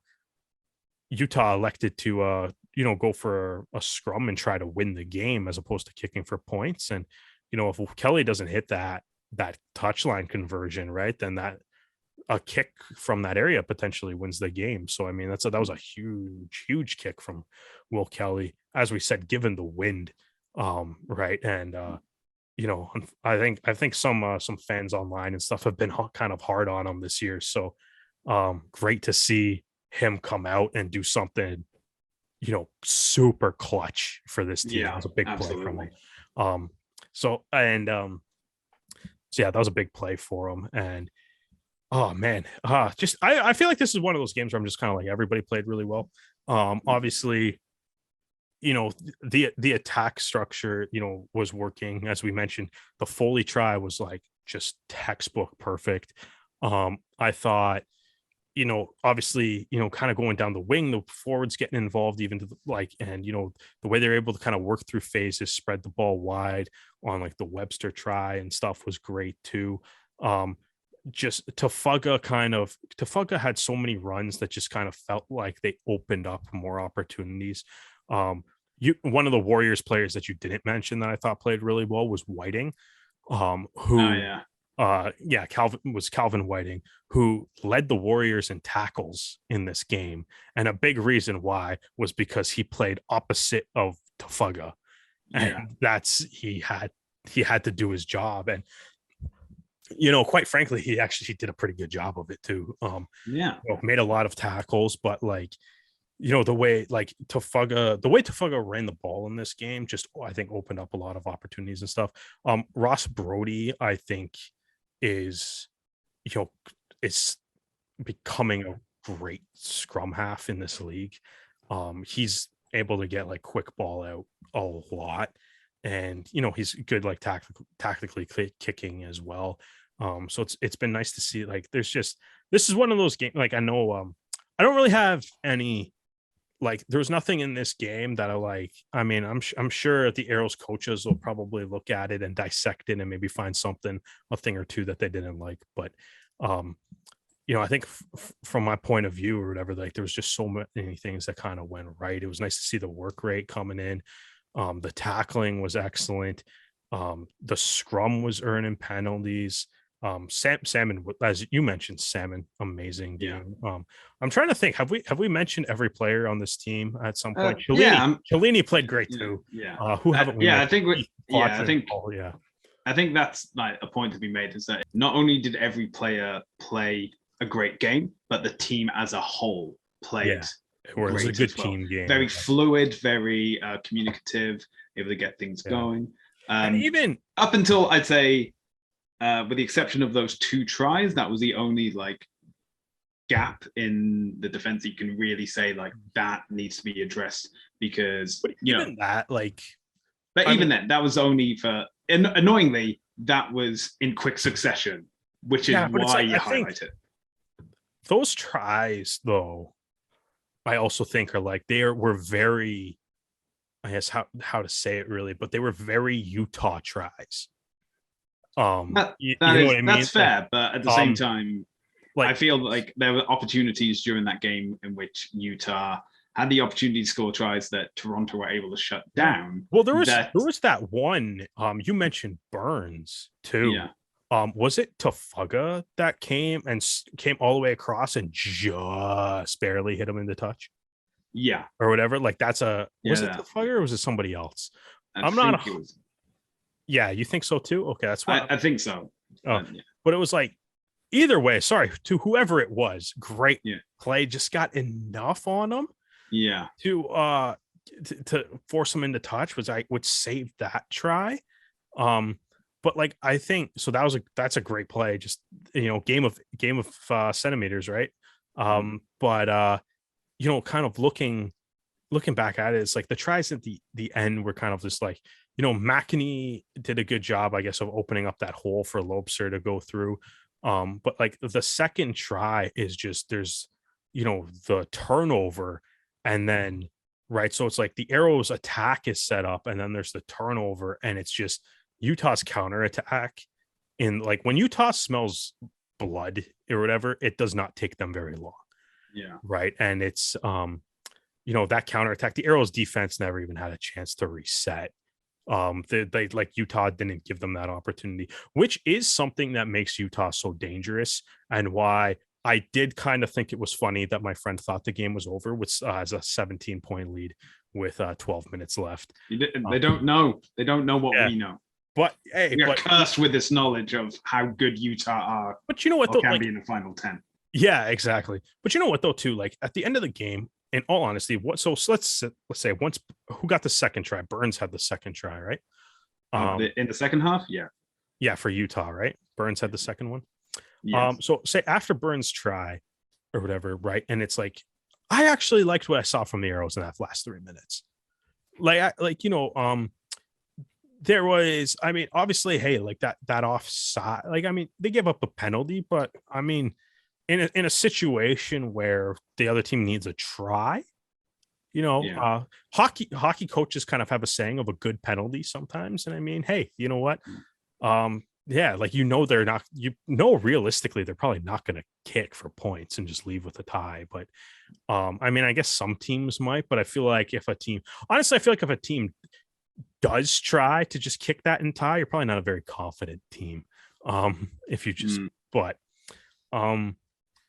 Speaker 2: elected to go for a scrum and try to win the game as opposed to kicking for points. And if Kelly doesn't hit that touchline conversion, right, then that a kick from that area potentially wins the game. So I mean, that was a huge kick from Will Kelly, as we said, given the wind, right. And I think some fans online and stuff have been kind of hard on him this year. So great to see him come out and do something super clutch for this team. That
Speaker 1: Yeah,
Speaker 2: was a big play from
Speaker 1: absolutely.
Speaker 2: him. So and so yeah, that was a big play for him. And oh man, just I feel like this is one of those games where I'm just kind of like everybody played really well. Obviously, the attack structure, was working. As we mentioned, the Foley try was like just textbook perfect. I thought, obviously, kind of going down the wing, the forwards getting involved even to and the way they're able to kind of work through phases, spread the ball wide on like the Webster try and stuff was great too. Just Tafuga had so many runs that just kind of felt like they opened up more opportunities. One of the Warriors players that you didn't mention that I thought played really well was Whiting,
Speaker 1: Oh
Speaker 2: who
Speaker 1: yeah.
Speaker 2: Calvin Whiting, who led the Warriors in tackles in this game. And a big reason why was because he played opposite of Tafuga.
Speaker 1: Yeah.
Speaker 2: And he had to do his job. And quite frankly, he did a pretty good job of it too.
Speaker 1: Yeah.
Speaker 2: Made a lot of tackles, but like the way like Tafuga ran the ball in this game just I think opened up a lot of opportunities and stuff. Ross Brody, I think, is is becoming a great scrum half in this league. He's able to get like quick ball out a lot, and he's good like tactically kicking as well. So it's been nice to see. Like there's just this is one of those games. Like I know I don't really have any like there was nothing in this game that I'm sure the Arrows coaches will probably look at it and dissect it and maybe find a thing or two that they didn't like. But I think from my point of view or whatever, like there was just so many things that kind of went right. It was nice to see the work rate coming in. The tackling was excellent. The scrum was earning penalties. Salmon, as you mentioned, Salmon, amazing game. I'm trying to think, have we mentioned every player on this team at some point? Cellini played great too. Who haven't we?
Speaker 1: I think that's like a point to be made, is that not only did every player play a great game, but the team as a whole played.
Speaker 2: It was a good team game.
Speaker 1: Very fluid, very communicative, able to get things going.
Speaker 2: And even
Speaker 1: up until, I'd say, with the exception of those 2 tries, that was the only like gap in the defense that you can really say like that needs to be addressed, because
Speaker 2: then
Speaker 1: that was only for, and annoyingly that was in quick succession, which is why you highlight it.
Speaker 2: Those tries, though, I also think are like were very, I guess how to say it really, but they were very Utah tries.
Speaker 1: That's fair, but at the same time, I feel like there were opportunities during that game in which Utah had the opportunity to score tries that Toronto were able to shut down.
Speaker 2: Well, there was that one. You mentioned Burns too.
Speaker 1: Yeah.
Speaker 2: Was it Tafuga that came all the way across and just barely hit him in the touch?
Speaker 1: Yeah,
Speaker 2: or whatever. Like was it Tafuga or was it somebody else? I'm not. Yeah, you think so too? Okay, that's why
Speaker 1: I think so.
Speaker 2: But it was like either way. Sorry to whoever it was. Great play. Just got enough on them.
Speaker 1: Yeah.
Speaker 2: To force them into touch would save that try. But like I think so that's a great play. Just game of centimeters, right? But kind of looking back at it, it's like the tries at the end were kind of just like, McKinney did a good job, I guess, of opening up that hole for Webster to go through. But like the second try is just there's the turnover, and then right, so it's like the Arrows attack is set up, and then there's the turnover, and it's just Utah's counterattack. And like when Utah smells blood or whatever, it does not take them very long.
Speaker 1: Yeah.
Speaker 2: Right. And it's that counterattack, the Arrows defense never even had a chance to reset. They like Utah didn't give them that opportunity, which is something that makes Utah so dangerous, and why I did kind of think it was funny that my friend thought the game was over with as a 17-point lead with 12 minutes left.
Speaker 1: They don't know. They don't know what we know.
Speaker 2: But hey,
Speaker 1: we're cursed with this knowledge of how good Utah are.
Speaker 2: But you know what?
Speaker 1: Can be in the final 10.
Speaker 2: Yeah, exactly. But you know what though, too? Like at the end of the game, in all honesty, so let's say once who got the second try? Burns had the second try, right?
Speaker 1: In the second half,
Speaker 2: yeah, for Utah, right? Burns had the second one.
Speaker 1: Yes.
Speaker 2: So say after Burns' try or whatever, right? And it's like I actually liked what I saw from the Arrows in that last 3 minutes. There was, I mean, obviously, hey, like that offside, like, I mean, they gave up a penalty, but I mean, in a situation where the other team needs a try, hockey coaches kind of have a saying of a good penalty sometimes. And I mean, hey, you know what? Like, they're not, realistically, they're probably not going to kick for points and just leave with a tie. But I mean, I guess some teams might, but I feel like if a team does try to just kick that and tie, you're probably not a very confident team. If you just,
Speaker 1: well,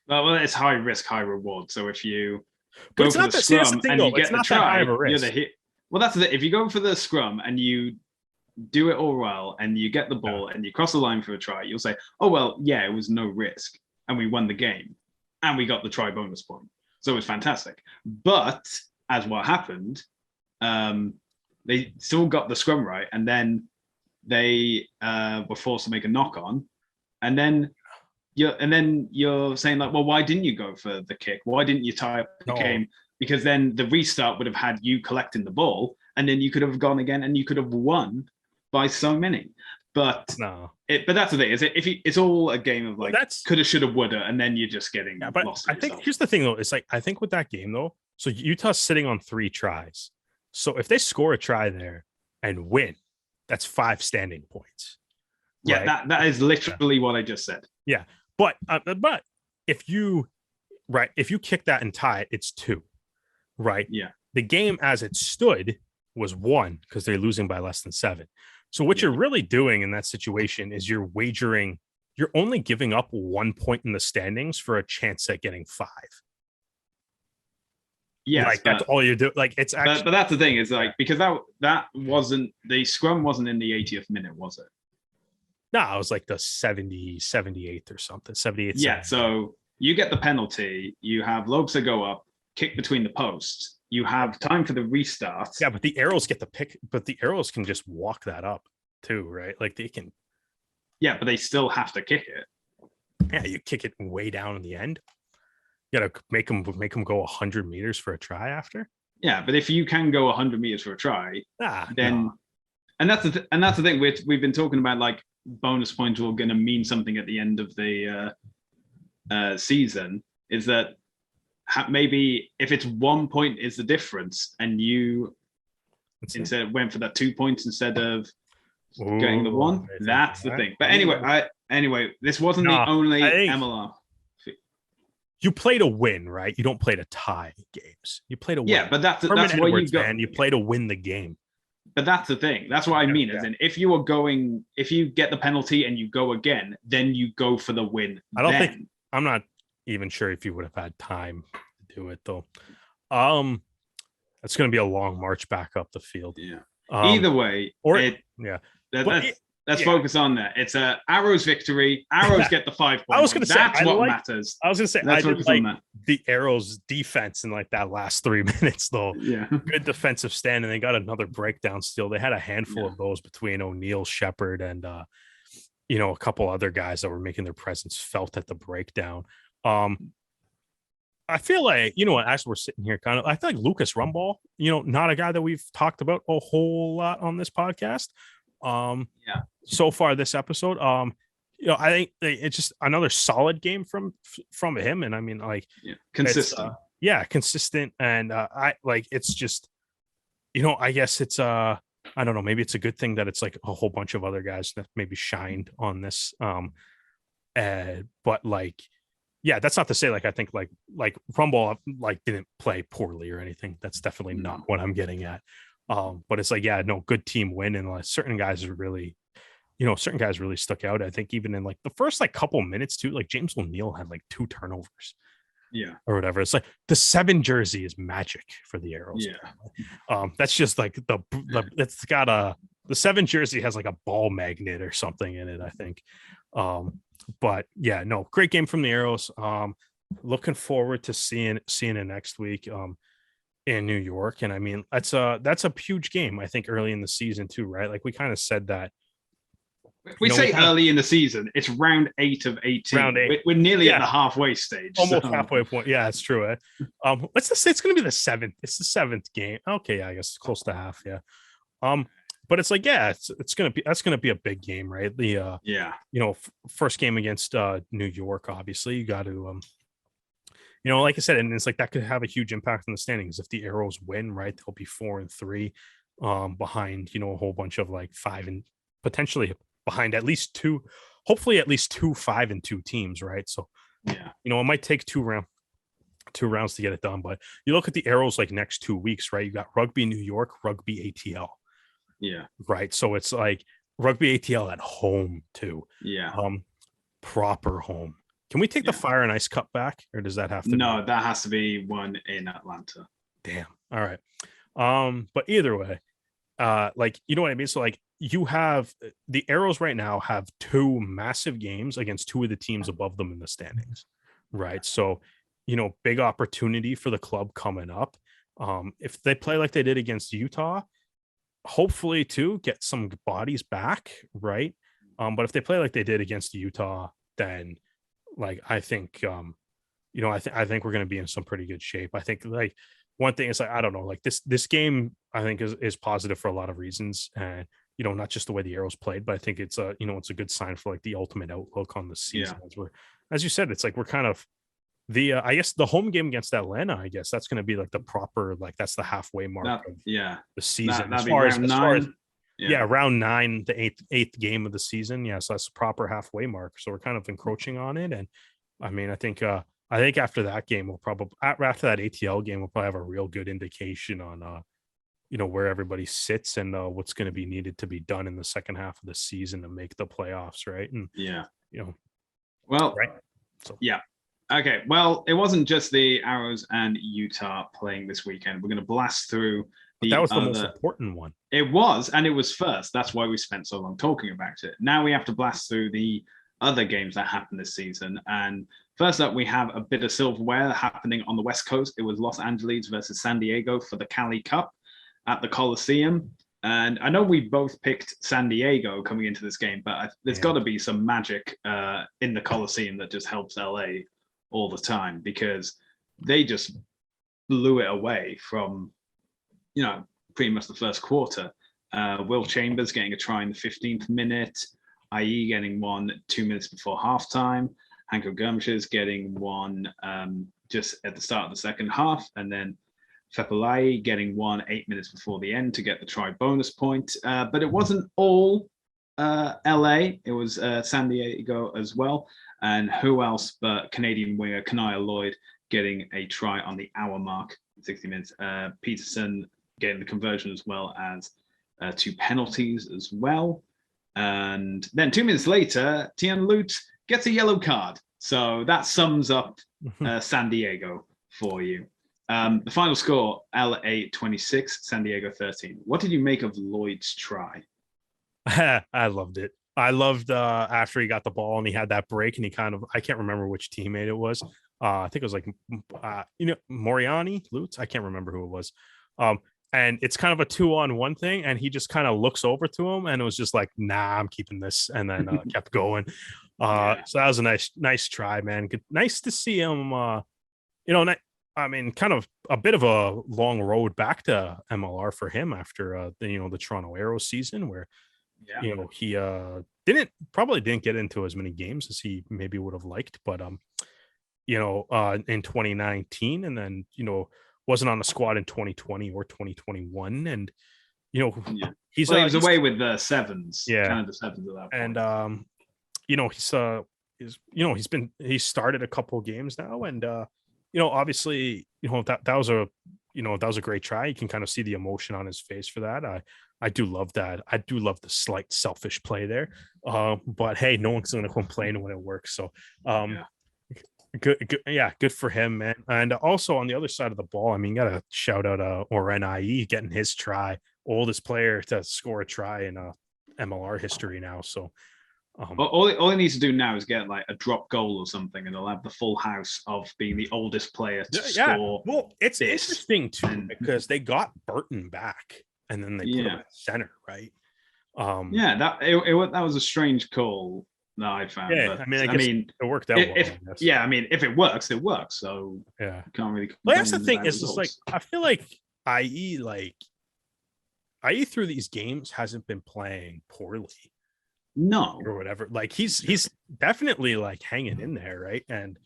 Speaker 1: it's high risk, high reward. So if you go for the scrum and you get the try, you're the hit. Well, that's it. If you go for the scrum and you do it all well and you get the ball and you cross the line for a try, you'll say, oh, well, yeah, it was no risk and we won the game and we got the try bonus point. So it was fantastic. But as what happened, they still got the scrum right, and then they were forced to make a knock on, and then you're saying like, well, why didn't you go for the kick? Why didn't you tie up the game? Because then the restart would have had you collecting the ball, and then you could have gone again, and you could have won by so many. But but that's the thing. Is it it's all a game of like coulda, shoulda, woulda, and then you're just getting lost.
Speaker 2: I think here's the thing though. It's like I think with that game though. So Utah's sitting on 3 tries. So if they score a try there and win, that's 5 standing points.
Speaker 1: Yeah,
Speaker 2: right?
Speaker 1: that is literally what I just said.
Speaker 2: Yeah, but if you kick that and tie it, it's 2, right?
Speaker 1: Yeah.
Speaker 2: The game as it stood was 1 because they're losing by less than 7. So what you're really doing in that situation is you're only giving up 1 point in the standings for a chance at getting 5.
Speaker 1: Yes,
Speaker 2: like that's all you do. Like it's actually,
Speaker 1: but that's the thing is like because that wasn't the scrum wasn't in the 80th minute, was it?
Speaker 2: No, it was like the 78th or something. 78th.
Speaker 1: Yeah, so you get the penalty. You have Lobster go up, kick between the posts. You have time for the restart.
Speaker 2: Yeah, but the Arrows get the pick. But the Arrows can just walk that up too, right? Like they can.
Speaker 1: Yeah, but they still have to kick it.
Speaker 2: Yeah, you kick it way down in the end. You gotta make them go 100 meters for a try after.
Speaker 1: Yeah, but if you can go 100 meters for a try, then
Speaker 2: no.
Speaker 1: and that's the thing we've been talking about, like bonus points are going to mean something at the end of the season. Is that maybe if it's 1 point is the difference, and you instead went for that 2 points instead of getting the 1, that's the thing. But anyway, this wasn't the only MLR.
Speaker 2: You play to win, right? You don't play to tie games. You play to win.
Speaker 1: Yeah, but that's why you go.
Speaker 2: Man, you play to win the game.
Speaker 1: But that's the thing. That's what I mean. As in, if you get the penalty and you go again, then you go for the win.
Speaker 2: I'm not even sure if you would have had time to do it though. It's going to be a long march back up the field.
Speaker 1: Yeah. Either way, let's focus on that. It's a Arrows victory. Arrows get the 5 points.
Speaker 2: I was going to say
Speaker 1: that's what matters.
Speaker 2: I was going to say I did like the Arrows defense in like that last 3 minutes though.
Speaker 1: Yeah,
Speaker 2: good defensive stand, and they got another breakdown steal. They had a handful of those between O'Neal, Shepard, and a couple other guys that were making their presence felt at the breakdown. I feel like, as we're sitting here, I feel like Lucas Rumball, not a guy that we've talked about a whole lot on this podcast. So far this episode, I think it's just another solid game from him, and I mean, like,
Speaker 1: consistent.
Speaker 2: Consistent, and it's just, I guess it's I don't know, maybe it's a good thing that it's like a whole bunch of other guys that maybe shined on this, but like, yeah, that's not to say like I think like Rumble like didn't play poorly or anything. That's definitely not what I'm getting at. But it's like, good team win, and like certain guys are really, certain guys really stuck out. I think even in like the first like couple minutes too, like James O'Neal had like 2 turnovers.
Speaker 1: Yeah.
Speaker 2: Or whatever. It's like the 7 jersey is magic for the Arrows.
Speaker 1: Yeah.
Speaker 2: That's just like it's got the 7 jersey has like a ball magnet or something in it, I think. But yeah, no, great game from the Arrows. Looking forward to seeing it next week in New York. And I mean, that's a huge game, I think, early in the season too, right? Like we kind of said that.
Speaker 1: We say early in the season, it's round 8 of 18.
Speaker 2: Round 8.
Speaker 1: We're nearly at the halfway stage.
Speaker 2: Almost halfway point. Yeah, it's true. Let's just say it's going to be the 7th. It's the 7th game. Okay, yeah, I guess it's close to half. Yeah. But it's like, that's going to be a big game, right? The first game against New York, obviously you got to like I said, and it's like that could have a huge impact on the standings. If the Arrows win, right, they'll be 4-3 behind, a whole bunch of like 5 and potentially behind at least 2, hopefully at least 2 5-2 teams, right? So it might take 2 rounds to get it done, but you look at the Arrows like next 2 weeks, right? You got Rugby New York, Rugby ATL.
Speaker 1: Yeah.
Speaker 2: Right. So it's like Rugby ATL at home too.
Speaker 1: Yeah.
Speaker 2: Proper home. Can we take the Fire and Ice Cup back, or does that have to?
Speaker 1: No, that has to be one in Atlanta.
Speaker 2: Damn. All right. But either way, like, you know what I mean? So like you have the Arrows right now have 2 massive games against 2 of the teams above them in the standings. Right. So, big opportunity for the club coming up. If they play like they did against Utah, hopefully to get some bodies back, right? But if they play like they did against Utah, then like I think I think we're going to be in some pretty good shape. I think like one thing is like, I don't know, like this game I think is positive for a lot of reasons, and not just the way the Arrows played, but I think it's it's a good sign for like the ultimate outlook on the season. As you said, it's like we're kind of I guess the home game against Atlanta, I guess that's going to be like the proper, like that's the halfway mark of the season.
Speaker 1: That'd be round 9.
Speaker 2: Round 9, the eighth game of the season. Yeah, so that's the proper halfway mark. So we're kind of encroaching on it. And I mean, I think after that game, we'll probably after that ATL game, we'll probably have a real good indication on where everybody sits and what's going to be needed to be done in the second half of the season to make the playoffs, right? And
Speaker 1: well,
Speaker 2: right. So
Speaker 1: okay. Well, it wasn't just the Arrows and Utah playing this weekend. We're going to blast through.
Speaker 2: That was the most important one.
Speaker 1: It was, and it was first. That's why we spent so long talking about it. Now we have to blast through the other games that happened this season. And first up, we have a bit of silverware happening on the West Coast. It was Los Angeles versus San Diego for the Cali Cup at the Coliseum. And I know we both picked San Diego coming into this game, but there's got to be some magic in the Coliseum that just helps LA all the time, because they just blew it away from pretty much the first quarter. Will Chambers getting a try in the 15th minute, IE getting one 2 minutes before halftime, Hanko Gumshes getting one just at the start of the second half, and then Fepulai getting one 8 minutes before the end to get the try bonus point. But it wasn't all LA, it was San Diego as well. And who else but Canadian winger Kanaya Lloyd getting a try on the hour mark, 60 minutes. Peterson getting the conversion as well as 2 penalties as well. And then 2 minutes later, Tian Lute gets a yellow card. So that sums up San Diego for you. The final score, LA 26, San Diego 13. What did you make of Lloyd's try?
Speaker 2: I loved it. I loved after he got the ball and he had that break and he I can't remember which teammate it was. I think it was like, Moriani, Lutz. I can't remember who it was. And it's kind of a 2-on-1 thing. And he just kind of looks over to him and it was just like, nah, I'm keeping this. And then kept going. So that was a nice try, man. Nice to see him, I mean, kind of a bit of a long road back to MLR for him after the Toronto Arrows season, where he didn't get into as many games as he maybe would have liked, but in 2019, and then wasn't on the squad in 2020 or 2021, and he was
Speaker 1: away with the sevens, kind of the sevens of that
Speaker 2: point. And he's started a couple of games now, and obviously, that was a great try. You can kind of see the emotion on his face for that. I do love that. I do love the slight selfish play there. But hey, no one's going to complain when it works. So, good for him, man. And also on the other side of the ball, I mean, got to shout out Oren IE getting his try, oldest player to score a try in MLR history now. So.
Speaker 1: All he needs to do now is get like a drop goal or something, and he'll have the full house of being the oldest player to score.
Speaker 2: Well, it's interesting too because they got Burton back, and then they put him at center, right?
Speaker 1: That was a strange call that I found.
Speaker 2: Yeah,
Speaker 1: but,
Speaker 2: I mean, it worked out well.
Speaker 1: If it works, it works. So can't really.
Speaker 2: Well, that's the thing. Is just like I feel like IE through these games hasn't been playing poorly.
Speaker 1: No,
Speaker 2: or whatever. Like he's definitely like hanging in there, right? And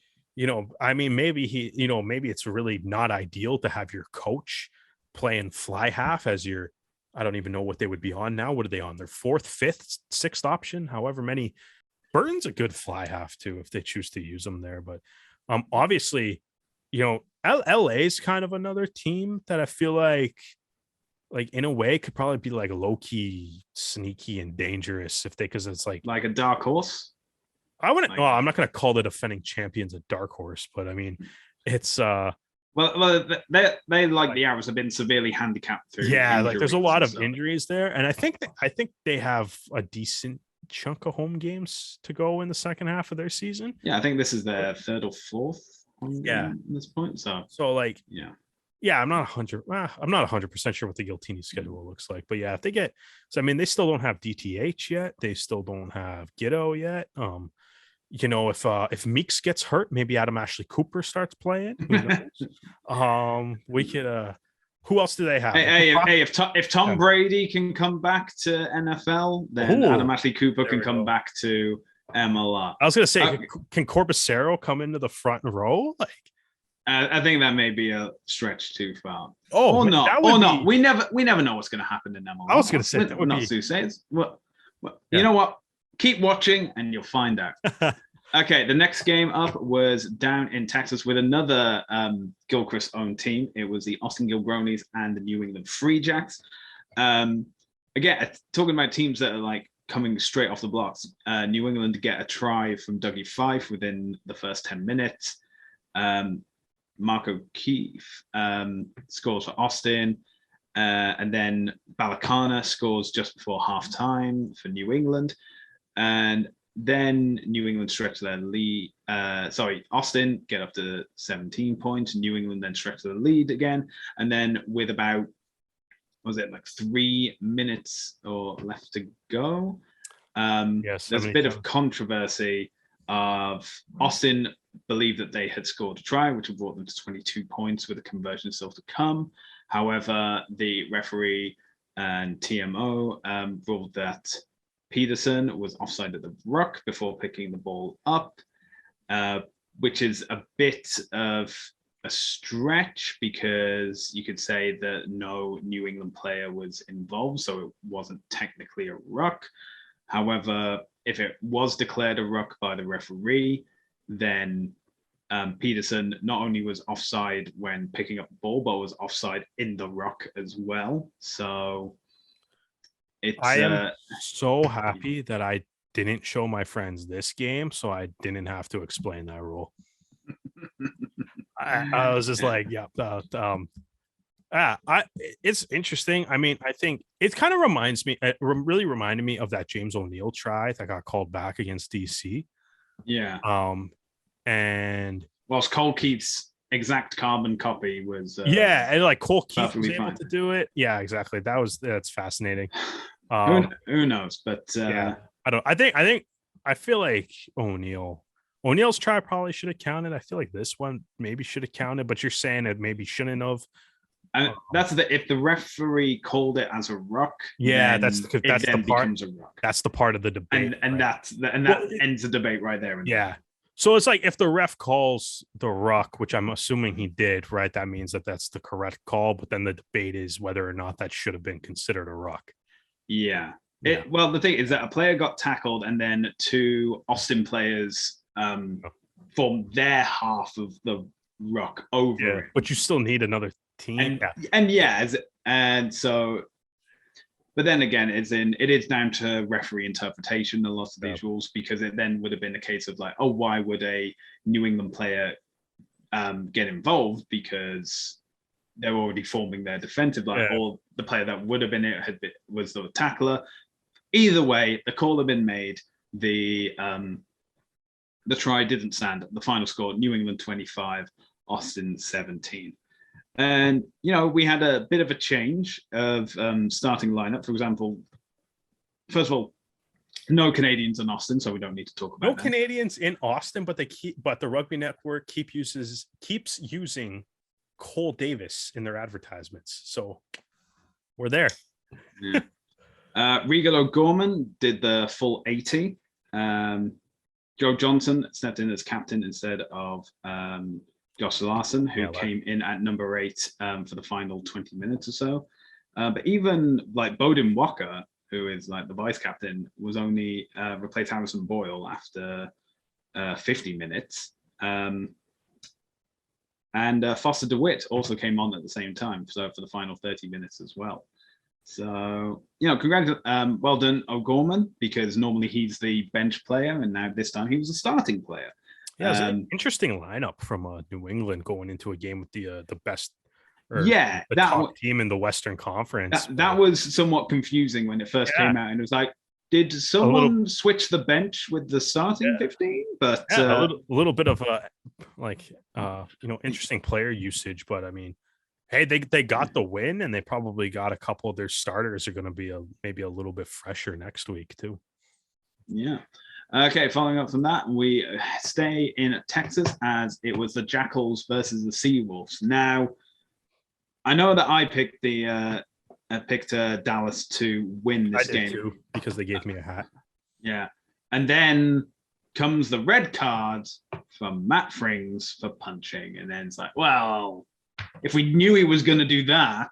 Speaker 2: I mean, maybe maybe it's really not ideal to have your coach playing fly half as your, I don't even know what they would be on now. What are they on? Their 4th, 5th, 6th option, however many. Burton's a good fly half too if they choose to use them there. But obviously, LA is kind of another team that I feel like in a way could probably be like low-key sneaky and dangerous because it's like
Speaker 1: a dark horse.
Speaker 2: I wouldn't I'm not going to call the defending champions a dark horse, but I mean it's
Speaker 1: well they like the Arrows have been severely handicapped through
Speaker 2: like there's a lot of injuries there, and I think they have a decent chunk of home games to go in the second half of their season.
Speaker 1: I think this is their 3rd or 4th at this point, so like
Speaker 2: I'm not 100% sure what the Giltini schedule looks like, but if they get, so I mean, they still don't have DTH yet. They still don't have Giddo yet. If Meeks gets hurt, maybe Adam Ashley Cooper starts playing. We could. Who else do they have?
Speaker 1: If Tom Brady can come back to NFL, then Adam Ashley Cooper can come back to MLR.
Speaker 2: I was gonna say, can Corbacero come into the front row? Like,
Speaker 1: I think that may be a stretch too far.
Speaker 2: oh,
Speaker 1: Or
Speaker 2: man,
Speaker 1: not.
Speaker 2: that would
Speaker 1: Or
Speaker 2: be,
Speaker 1: not. We never know what's going to happen in MLR.
Speaker 2: I was gonna say that
Speaker 1: We're
Speaker 2: would
Speaker 1: not
Speaker 2: be.
Speaker 1: soothsayers. Well,
Speaker 2: Yeah.
Speaker 1: you know what? Keep watching and you'll find out. Okay, the next game up was down in Texas with another Gilchrist-owned team. It was the Austin Gilgronis and the New England Free Jacks. Again, talking about teams that are like coming straight off the blocks. New England get a try from Dougie Fife within the first 10 minutes. Marco Keefe scores for Austin. And then Balakana scores just before halftime for New England. And then New England stretch their lead. Austin get up to 17 points. New England then stretch their lead again. And then with about, was it like 3 minutes or left to go?
Speaker 2: Yes,
Speaker 1: there's a bit of controversy of Austin believed that they had scored a try, which had brought them to 22 points with a conversion still to come. However, the referee and TMO ruled that Peterson was offside at the ruck before picking the ball up, which is a bit of a stretch because you could say that no New England player was involved, so it wasn't technically a ruck. However, if it was declared a ruck by the referee, then Peterson not only was offside when picking up the ball, but was offside in the ruck as well. So
Speaker 2: I am so happy that I didn't show my friends this game, so I didn't have to explain that rule. I was just like, yeah. It's interesting. I mean, I think it kind of reminds me, it really reminded me of that James O'Neill try that got called back against DC.
Speaker 1: Yeah.
Speaker 2: And
Speaker 1: whilst Cole Keith's exact carbon copy was
Speaker 2: and like Cole Keith was able
Speaker 1: fine
Speaker 2: to do it. Yeah, exactly. That's fascinating.
Speaker 1: Who knows? But
Speaker 2: yeah, I feel like O'Neill's try probably should have counted. I feel like this one maybe should have counted, but you're saying it maybe shouldn't have.
Speaker 1: And that's if the referee called it as a ruck,
Speaker 2: that's the part.
Speaker 1: Becomes a ruck.
Speaker 2: That's the part of the debate,
Speaker 1: and
Speaker 2: right?
Speaker 1: that ends the debate right there.
Speaker 2: Yeah. So it's like if the ref calls the ruck, which I'm assuming he did, right? That means that that's the correct call. But then the debate is whether or not that should have been considered a ruck.
Speaker 1: Yeah. Well, the thing is that a player got tackled, and then 2 Austin players formed their half of the ruck over it.
Speaker 2: But you still need another team.
Speaker 1: And so, but then again, it is down to referee interpretation, a lot of these rules, because it then would have been a case of like, oh, why would a New England player get involved? Because they're already forming their defensive line, or the player that would have been was the tackler. Either way, the call had been made. The try didn't stand. The final score: New England 25, Austin 17. And, we had a bit of a change of starting lineup. For example, first of all, no Canadians in Austin, so we don't need to talk about
Speaker 2: Canadians in Austin, but the Rugby Network keeps using Cole Davis in their advertisements. So we're there.
Speaker 1: Yeah. Regal O'Gorman did the full 80. Joe Johnson stepped in as captain instead of Josh Larson, who came in at number 8 for the final 20 minutes or so. But even like Bowden Walker, who is like the vice captain, was only replaced Harrison Boyle after 50 minutes. And Foster DeWitt also came on at the same time, so for the final 30 minutes as well. So, congratulations, well done, O'Gorman, because normally he's the bench player, and now this time he was a starting player.
Speaker 2: Yeah, it was an interesting lineup from New England going into a game with the best, top team in the Western Conference.
Speaker 1: That was somewhat confusing when it first came out, and it was like, did someone switch the bench with the starting 15? But
Speaker 2: a little bit of interesting player usage. But I mean, hey, they got the win, and they probably got a couple of their starters are going to be maybe a little bit fresher next week too.
Speaker 1: Yeah. Okay, following up from that, we stay in Texas as it was the Jackals versus the Seawolves. Now, I know that I picked Dallas to win this game
Speaker 2: too, because they gave me a hat.
Speaker 1: Yeah, and then comes the red card from Matt Frings for punching. And then it's like, well, if we knew he was going to do that,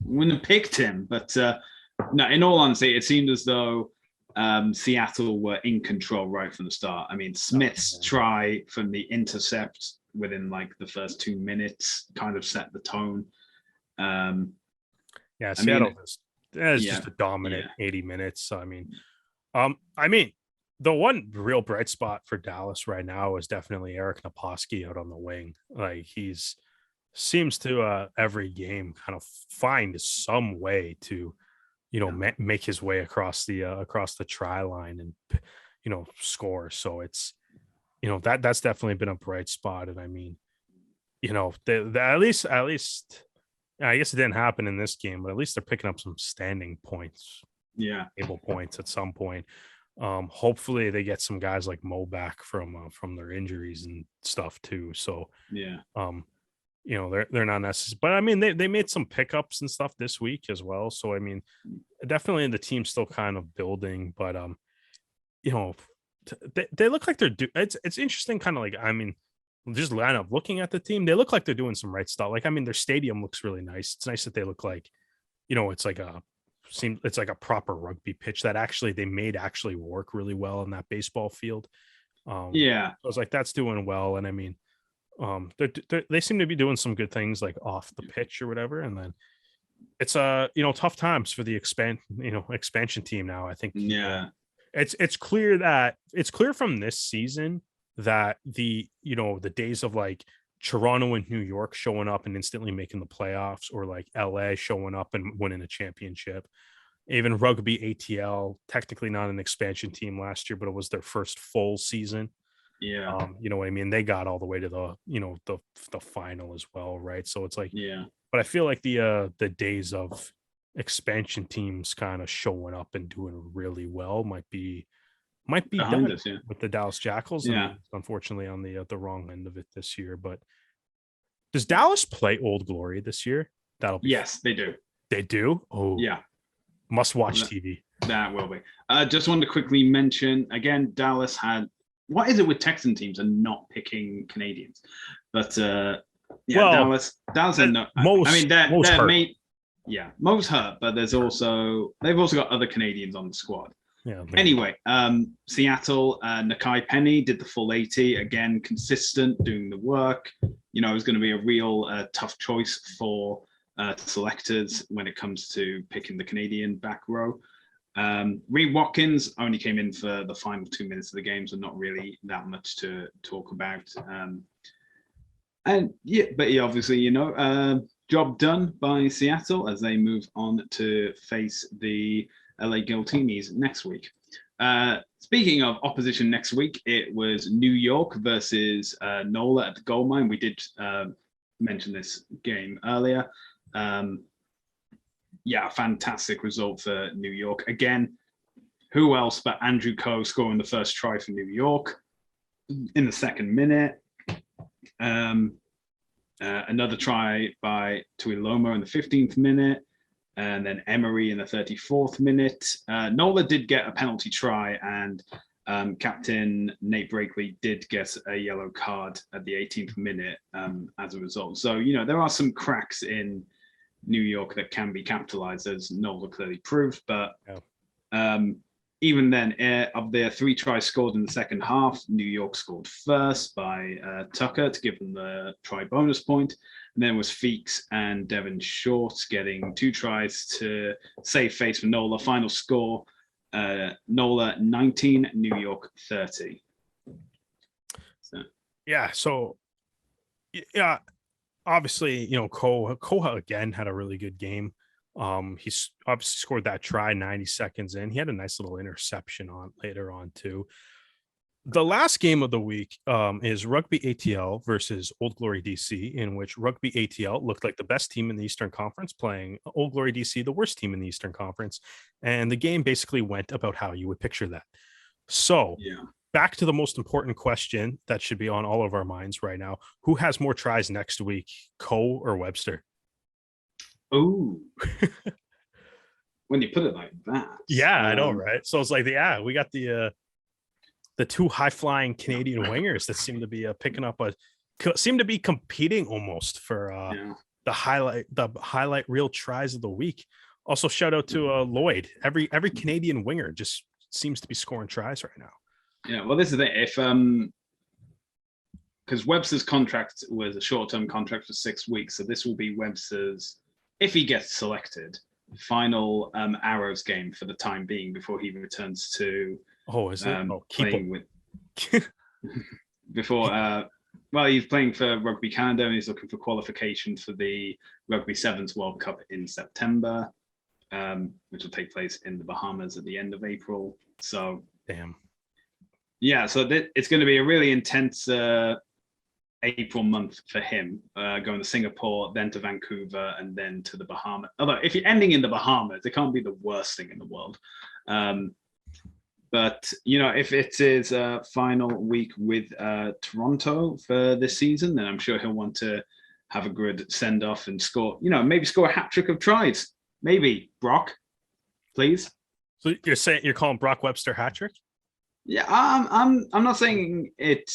Speaker 1: we wouldn't have picked him. But no, in all honesty, it seemed as though Seattle were in control right from the start. I mean, Smith's try from the intercept within like the first 2 minutes kind of set the tone.
Speaker 2: Seattle is just a dominant 80 minutes. So, I mean, the one real bright spot for Dallas right now is definitely Eric Naposki out on the wing. Like he's seems to every game kind of find some way to, make his way across the try line and, score. So it's, that's definitely been a bright spot. And I mean, at least I guess it didn't happen in this game, but at least they're picking up some standing points.
Speaker 1: Yeah.
Speaker 2: Able points at some point. Hopefully they get some guys like Mo back from their injuries and stuff too. So they're not necessary, but I mean they made some pickups and stuff this week as well. So I mean, definitely the team's still kind of building, but they look like they're it's interesting, kind of like, I mean, just line up looking at the team, they look like they're doing some right stuff. Like, I mean, their stadium looks really nice. It's nice that they look like, it's like a proper rugby pitch that actually they made actually work really well in that baseball field. I was like, that's doing well. And I mean, they seem to be doing some good things like off the pitch or whatever. And then it's tough times for the expansion team now. I think it's clear from this season that the days of like Toronto and New York showing up and instantly making the playoffs, or like LA showing up and winning a championship. Even Rugby ATL, technically not an expansion team last year, but it was their first full season.
Speaker 1: Yeah.
Speaker 2: You know what I mean? They got all the way to the final as well, right? So it's like, but I feel like the days of expansion teams kind of showing up and doing really well might be done with the Dallas Jackals. And unfortunately on the wrong end of it this year. But does Dallas play Old Glory this year?
Speaker 1: Yes, they do.
Speaker 2: They do? Oh
Speaker 1: yeah.
Speaker 2: Must watch TV.
Speaker 1: That will be. Just wanted to quickly mention again, Dallas had, what is it with Texan teams and not picking Canadians? But Dallas had no. They're mate. Yeah, Mo's hurt, but they've also got other Canadians on the squad.
Speaker 2: Yeah.
Speaker 1: Anyway, Seattle, Nakai Penny did the full 80 again, consistent, doing the work. It was going to be a real tough choice for selectors when it comes to picking the Canadian back row. Reed Watkins only came in for the final 2 minutes of the game, so not really that much to talk about. But obviously, job done by Seattle as they move on to face the LA Giltinis next week. Speaking of opposition next week, it was New York versus NOLA at the goal mine. We did mention this game earlier. Fantastic result for New York. Again, who else but Andrew Coe scoring the first try for New York in the second minute. Another try by Tuiloma in the 15th minute, and then Emery in the 34th minute. NOLA did get a penalty try, and Captain Nate Brakely did get a yellow card at the 18th minute as a result. So, there are some cracks in New York that can be capitalized, as NOLA clearly proved. But even then, of their 3 tries scored in the second half, New York scored first by Tucker to give them the try bonus point. And then it was Feeks and Devin Short getting 2 tries to save face for NOLA. Final score, NOLA 19, New York 30.
Speaker 2: Obviously, Koha again had a really good game. He's obviously scored that try 90 seconds in. He had a nice little interception later on too. The last game of the week is Rugby ATL versus Old Glory DC, in which Rugby ATL looked like the best team in the Eastern Conference, playing Old Glory DC, the worst team in the Eastern Conference. And the game basically went about how you would picture that. So back to the most important question that should be on all of our minds right now. Who has more tries next week, Coe or Webster?
Speaker 1: Oh, when you put it like that.
Speaker 2: Yeah, I know, right? So it's like, we got the the two high-flying Canadian wingers that seem to be picking up seem to be competing almost for the highlight reel tries of the week. Also, shout out to Lloyd. Every Canadian winger just seems to be scoring tries right now.
Speaker 1: Yeah, well, this is it. If because Webster's contract was a short-term contract for 6 weeks, so this will be Webster's, if he gets selected, final Arrows game for the time being before he returns to.
Speaker 2: Is it?
Speaker 1: Playing with before. Well, he's playing for Rugby Canada, and he's looking for qualification for the Rugby Sevens World Cup in September, which will take place in the Bahamas at the end of April. So,
Speaker 2: damn.
Speaker 1: Yeah, so it's going to be a really intense April month for him, going to Singapore, then to Vancouver, and then to the Bahamas. Although, if you're ending in the Bahamas, it can't be the worst thing in the world. But, if it is a final week with Toronto for this season, then I'm sure he'll want to have a good send-off and score, maybe score a hat trick of tries. Maybe, Brock, please.
Speaker 2: So you're calling Brock Webster hat trick?
Speaker 1: Yeah, I'm not saying it.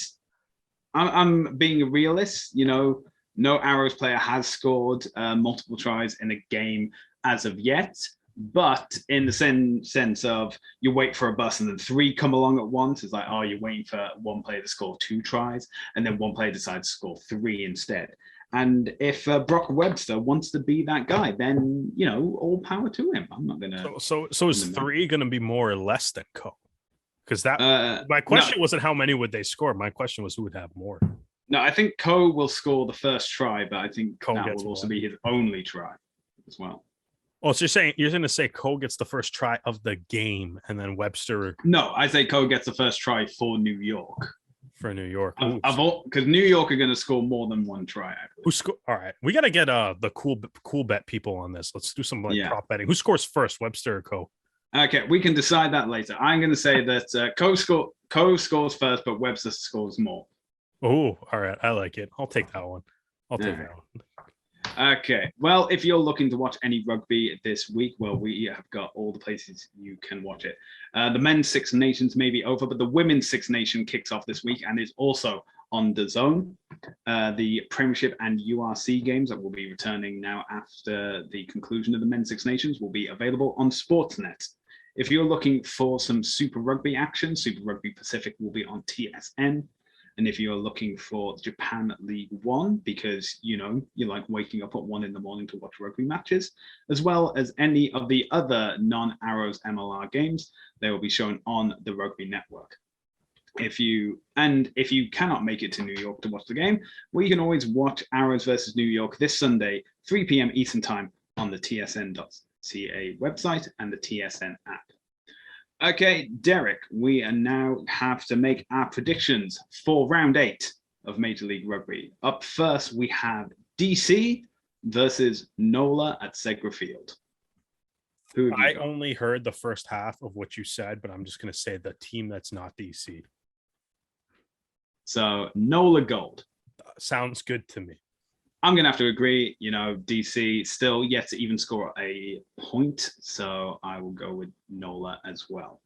Speaker 1: I'm being a realist. No Arrows player has scored multiple tries in a game as of yet. But in the sense of you wait for a bus and then 3 come along at once, it's like, you're waiting for one player to score 2 tries, and then one player decides to score 3 instead. And if Brock Webster wants to be that guy, then all power to him. I'm not gonna.
Speaker 2: So is 3 going to be more or less than Coe? Because my question wasn't how many would they score. My question was who would have more.
Speaker 1: No, I think Coe will score the first try, but I think
Speaker 2: Coe
Speaker 1: that will also be his only try as well.
Speaker 2: Oh, so you're going to say Coe gets the first try of the game, and then Webster?
Speaker 1: No, I say Coe gets the first try for New York.
Speaker 2: For New York,
Speaker 1: because New York are going to score more than one try.
Speaker 2: Who score? All right, we got to get the cool bet people on this. Let's do some prop betting. Who scores first, Webster or Coe?
Speaker 1: Okay, we can decide that later. I'm going to say that Coe scores first, but Webster scores more.
Speaker 2: Oh, all right, I like it. I'll take that one. That one.
Speaker 1: Okay, well, if you're looking to watch any rugby this week, well, we have got all the places you can watch it. The men's Six Nations may be over, but the women's Six Nation kicks off this week and is also on DAZN. The Premiership and URC games that will be returning now after the conclusion of the men's Six Nations will be available on Sportsnet. If you're looking for some Super Rugby action, Super Rugby Pacific will be on TSN. And if you're looking for Japan League One, because, you like waking up at 1 a.m. to watch rugby matches, as well as any of the other non-Arrows MLR games, they will be shown on the Rugby Network. If you cannot make it to New York to watch the game, well, you can always watch Arrows versus New York this Sunday, 3 p.m. Eastern Time on the tsn.ca website and the TSN app. Okay, Derek, we now have to make our predictions for round 8 of Major League Rugby. Up first, we have DC versus NOLA at Segra Field.
Speaker 2: I only heard the first half of what you said, but I'm just going to say the team that's not DC.
Speaker 1: So NOLA Gold.
Speaker 2: Sounds good to me.
Speaker 1: I'm going to have to agree. DC still yet to even score a point, so I will go with NOLA as well.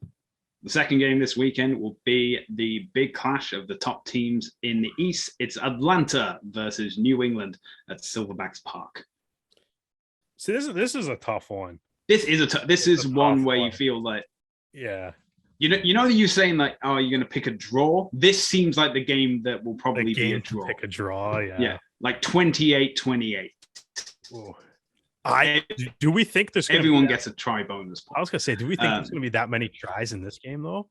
Speaker 1: The second game this weekend will be the big clash of the top teams in the East. It's Atlanta versus New England at Silverbacks Park.
Speaker 2: So this is a tough one.
Speaker 1: This is one where you feel like,
Speaker 2: yeah.
Speaker 1: You saying like, oh, you're going to pick a draw? This seems like the game that will probably be a draw.
Speaker 2: Pick a draw, yeah.
Speaker 1: Yeah, like 28-28.
Speaker 2: Do we think there's
Speaker 1: everyone gets a try bonus point?
Speaker 2: I was going to say, do we think there's going to be that many tries in this game, though?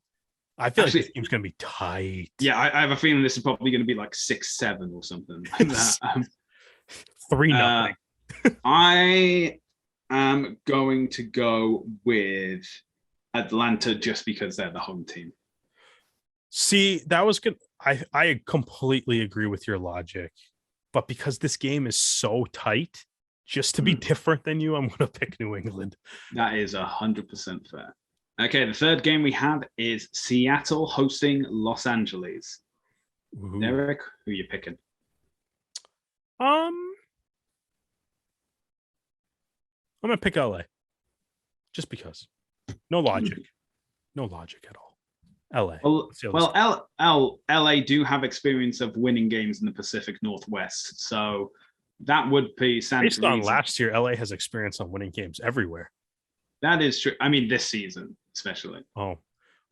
Speaker 2: I feel like this game's going to be tight.
Speaker 1: Yeah, I have a feeling this is probably going to be like 6-7 or something like that.
Speaker 2: 3-0.
Speaker 1: I am going to go with Atlanta just because they're the home team.
Speaker 2: See, that was good. I completely agree with your logic, but because this game is so tight, just to be different than you, I'm going to pick New England.
Speaker 1: That is 100% fair. Okay, the third game we have is Seattle hosting Los Angeles. Ooh. Derek, who are you picking?
Speaker 2: I'm going to pick LA. Just because. No logic. No logic at all. LA.
Speaker 1: LA do have experience of winning games in the Pacific Northwest, so that would be
Speaker 2: based on last year. LA has experience on winning games everywhere.
Speaker 1: That is true. I mean, this season especially.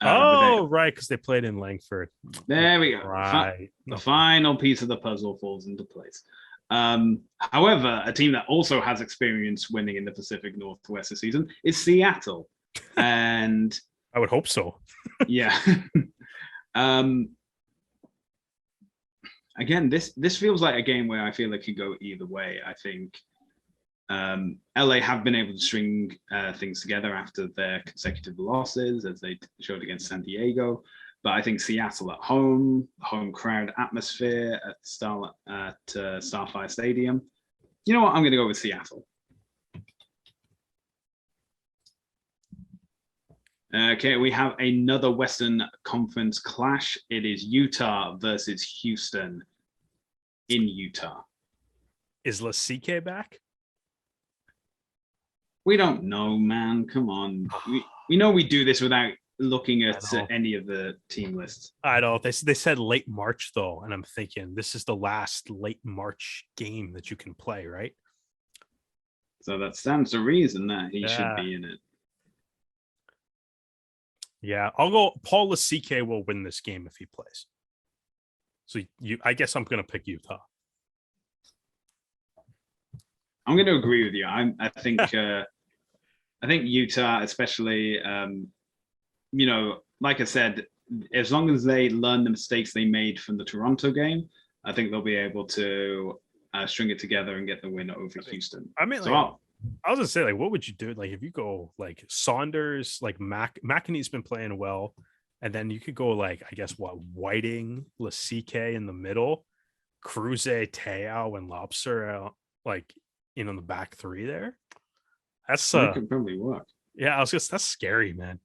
Speaker 2: Right, because they played in Langford.
Speaker 1: There we go.
Speaker 2: Right,
Speaker 1: the final piece of the puzzle falls into place. However, a team that also has experience winning in the Pacific Northwest this season is Seattle, and
Speaker 2: I would hope so.
Speaker 1: Yeah. Again, this feels like a game where I feel it could go either way. I think LA have been able to string things together after their consecutive losses, as they showed against San Diego. But I think Seattle at home crowd atmosphere at Starfire Stadium. You know what? I'm going to go with Seattle. Okay, we have another Western Conference clash. It is Utah versus Houston in Utah.
Speaker 2: Is Lasike back?
Speaker 1: We don't know, man. Come on. We know we do this without looking at any of the team lists.
Speaker 2: I know. They said late March, though, and I'm thinking this is the last late March game that you can play, right?
Speaker 1: So that stands to reason that he should be in it.
Speaker 2: Yeah, I'll go. Paul Lasike will win this game if he plays. So I guess I'm going to pick Utah.
Speaker 1: I'm going to agree with you. I think I think Utah, especially, like I said, as long as they learn the mistakes they made from the Toronto game, I think they'll be able to string it together and get the win over Houston.
Speaker 2: I mean, I was gonna say, like, what would you do? Like, if you go like Saunders, like McEnany's been playing well, and then you could go like, I guess Whiting, Lasike in the middle, Cruz, Te'o, and Lobster, like in on the back three there. That
Speaker 1: could probably work.
Speaker 2: Yeah, that's scary, man.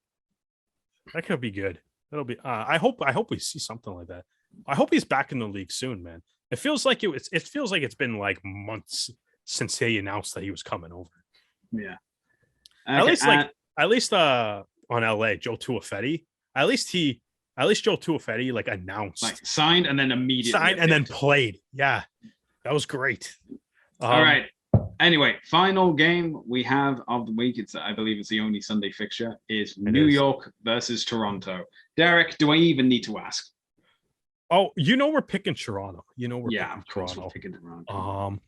Speaker 2: That could be good. That'll be. I hope we see something like that. I hope he's back in the league soon, man. It feels like it feels like it's been like months since he announced that he was coming over.
Speaker 1: Yeah.
Speaker 2: Okay, at least on LA, Joe Tuifedi. At least Joe Tuifedi like announced,
Speaker 1: like signed and then immediately
Speaker 2: then played. Yeah, that was great.
Speaker 1: All right. Anyway, final game we have of the week. I believe it's the only Sunday fixture. Is New York versus Toronto. Derek, do I even need to ask?
Speaker 2: Oh, we're picking Toronto.
Speaker 1: Of course we're picking Toronto.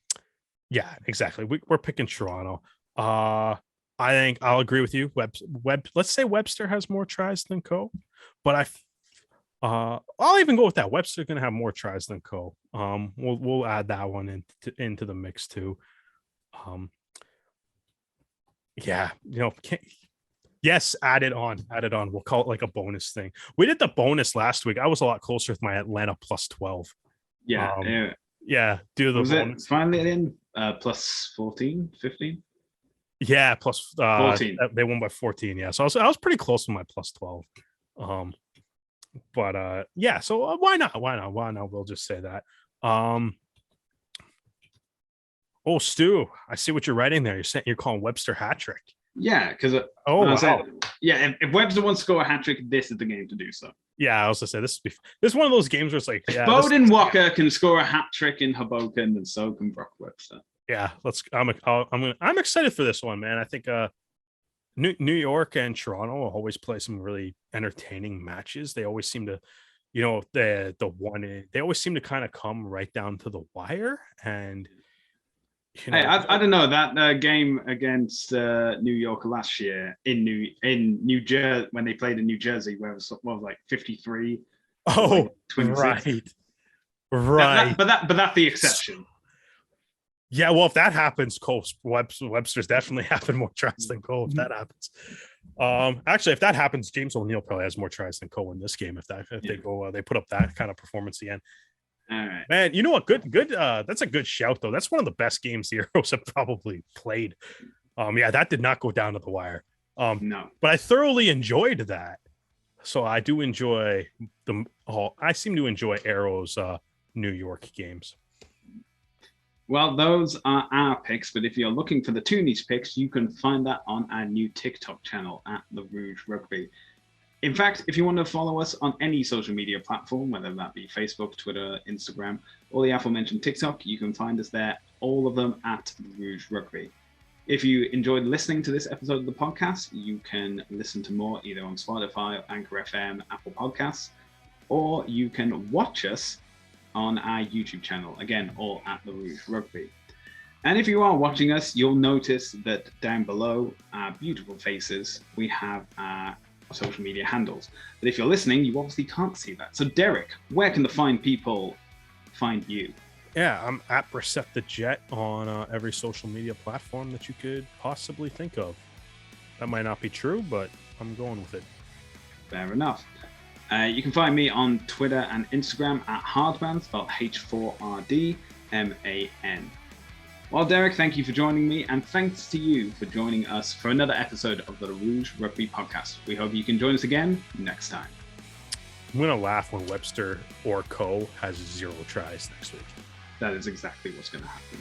Speaker 2: Yeah, exactly. We're picking Toronto. I think I'll agree with you. Let's say Webster has more tries than Co, but I'll even go with that. Webster's gonna have more tries than Co. We'll add that one into the mix too. Yes, add it on. We'll call it like a bonus thing. We did the bonus last week. I was a lot closer with my Atlanta plus 12.
Speaker 1: Yeah.
Speaker 2: Do the bonus.
Speaker 1: It finally in plus 14, 15?
Speaker 2: Yeah, plus
Speaker 1: 14.
Speaker 2: They won by 14. Yeah, so I was pretty close with my plus 12. So why not? We'll just say that. Oh, Stu, I see what you're writing there. You're calling Webster hat trick.
Speaker 1: Yeah, because if Webster wants to score a hat trick, this is the game to do so.
Speaker 2: Yeah, I was gonna say this is one of those games where it's like,
Speaker 1: if Bowden Walker can score a hat trick in Hoboken, then so can Brock Webster.
Speaker 2: Yeah, I'm excited for this one, man. I think New York and Toronto will always play some really entertaining matches. They always seem to, they always seem to kind of come right down to the wire. And
Speaker 1: I don't know that game against New York last year in New Jersey when they played in New Jersey, where it was like 53.
Speaker 2: Oh, right.
Speaker 1: But that's the exception.
Speaker 2: Yeah, well, if that happens, Webster's definitely having more tries than Cole. If that happens, actually, if that happens, James O'Neill probably has more tries than Cole in this game. They put up that kind of performance again.
Speaker 1: All right,
Speaker 2: man. You know what? Good. That's a good shout, though. That's one of the best games the Arrows have probably played. That did not go down to the wire.
Speaker 1: No,
Speaker 2: but I thoroughly enjoyed that. So I do enjoy I seem to enjoy Arrows New York games.
Speaker 1: Well, those are our picks, but if you're looking for the Toonies picks, you can find that on our new TikTok channel at the Rouge Rugby. In fact, if you want to follow us on any social media platform, whether that be Facebook, Twitter, Instagram, or the aforementioned TikTok, you can find us there, all of them at Rouge Rugby. If you enjoyed listening to this episode of the podcast, you can listen to more either on Spotify, Anchor FM, Apple Podcasts, or you can watch us on our YouTube channel, again, all at the Rouge Rugby. And if you are watching us, you'll notice that down below our beautiful faces, we have our social media handles. But if you're listening, you obviously can't see that. So Derek, where can the fine people find you?
Speaker 2: Yeah, I'm at Brissette the Jet on every social media platform that you could possibly think of. That might not be true, but I'm going with it.
Speaker 1: Fair enough. You can find me on Twitter and Instagram at Hardman, spelled H4RDMAN. Well, Derek, thank you for joining me, and thanks to you for joining us for another episode of the Rouge Rugby podcast. We hope you can join us again next time.
Speaker 2: I'm going to laugh when Webster or Co has 0 tries next week.
Speaker 1: That is exactly what's going to happen.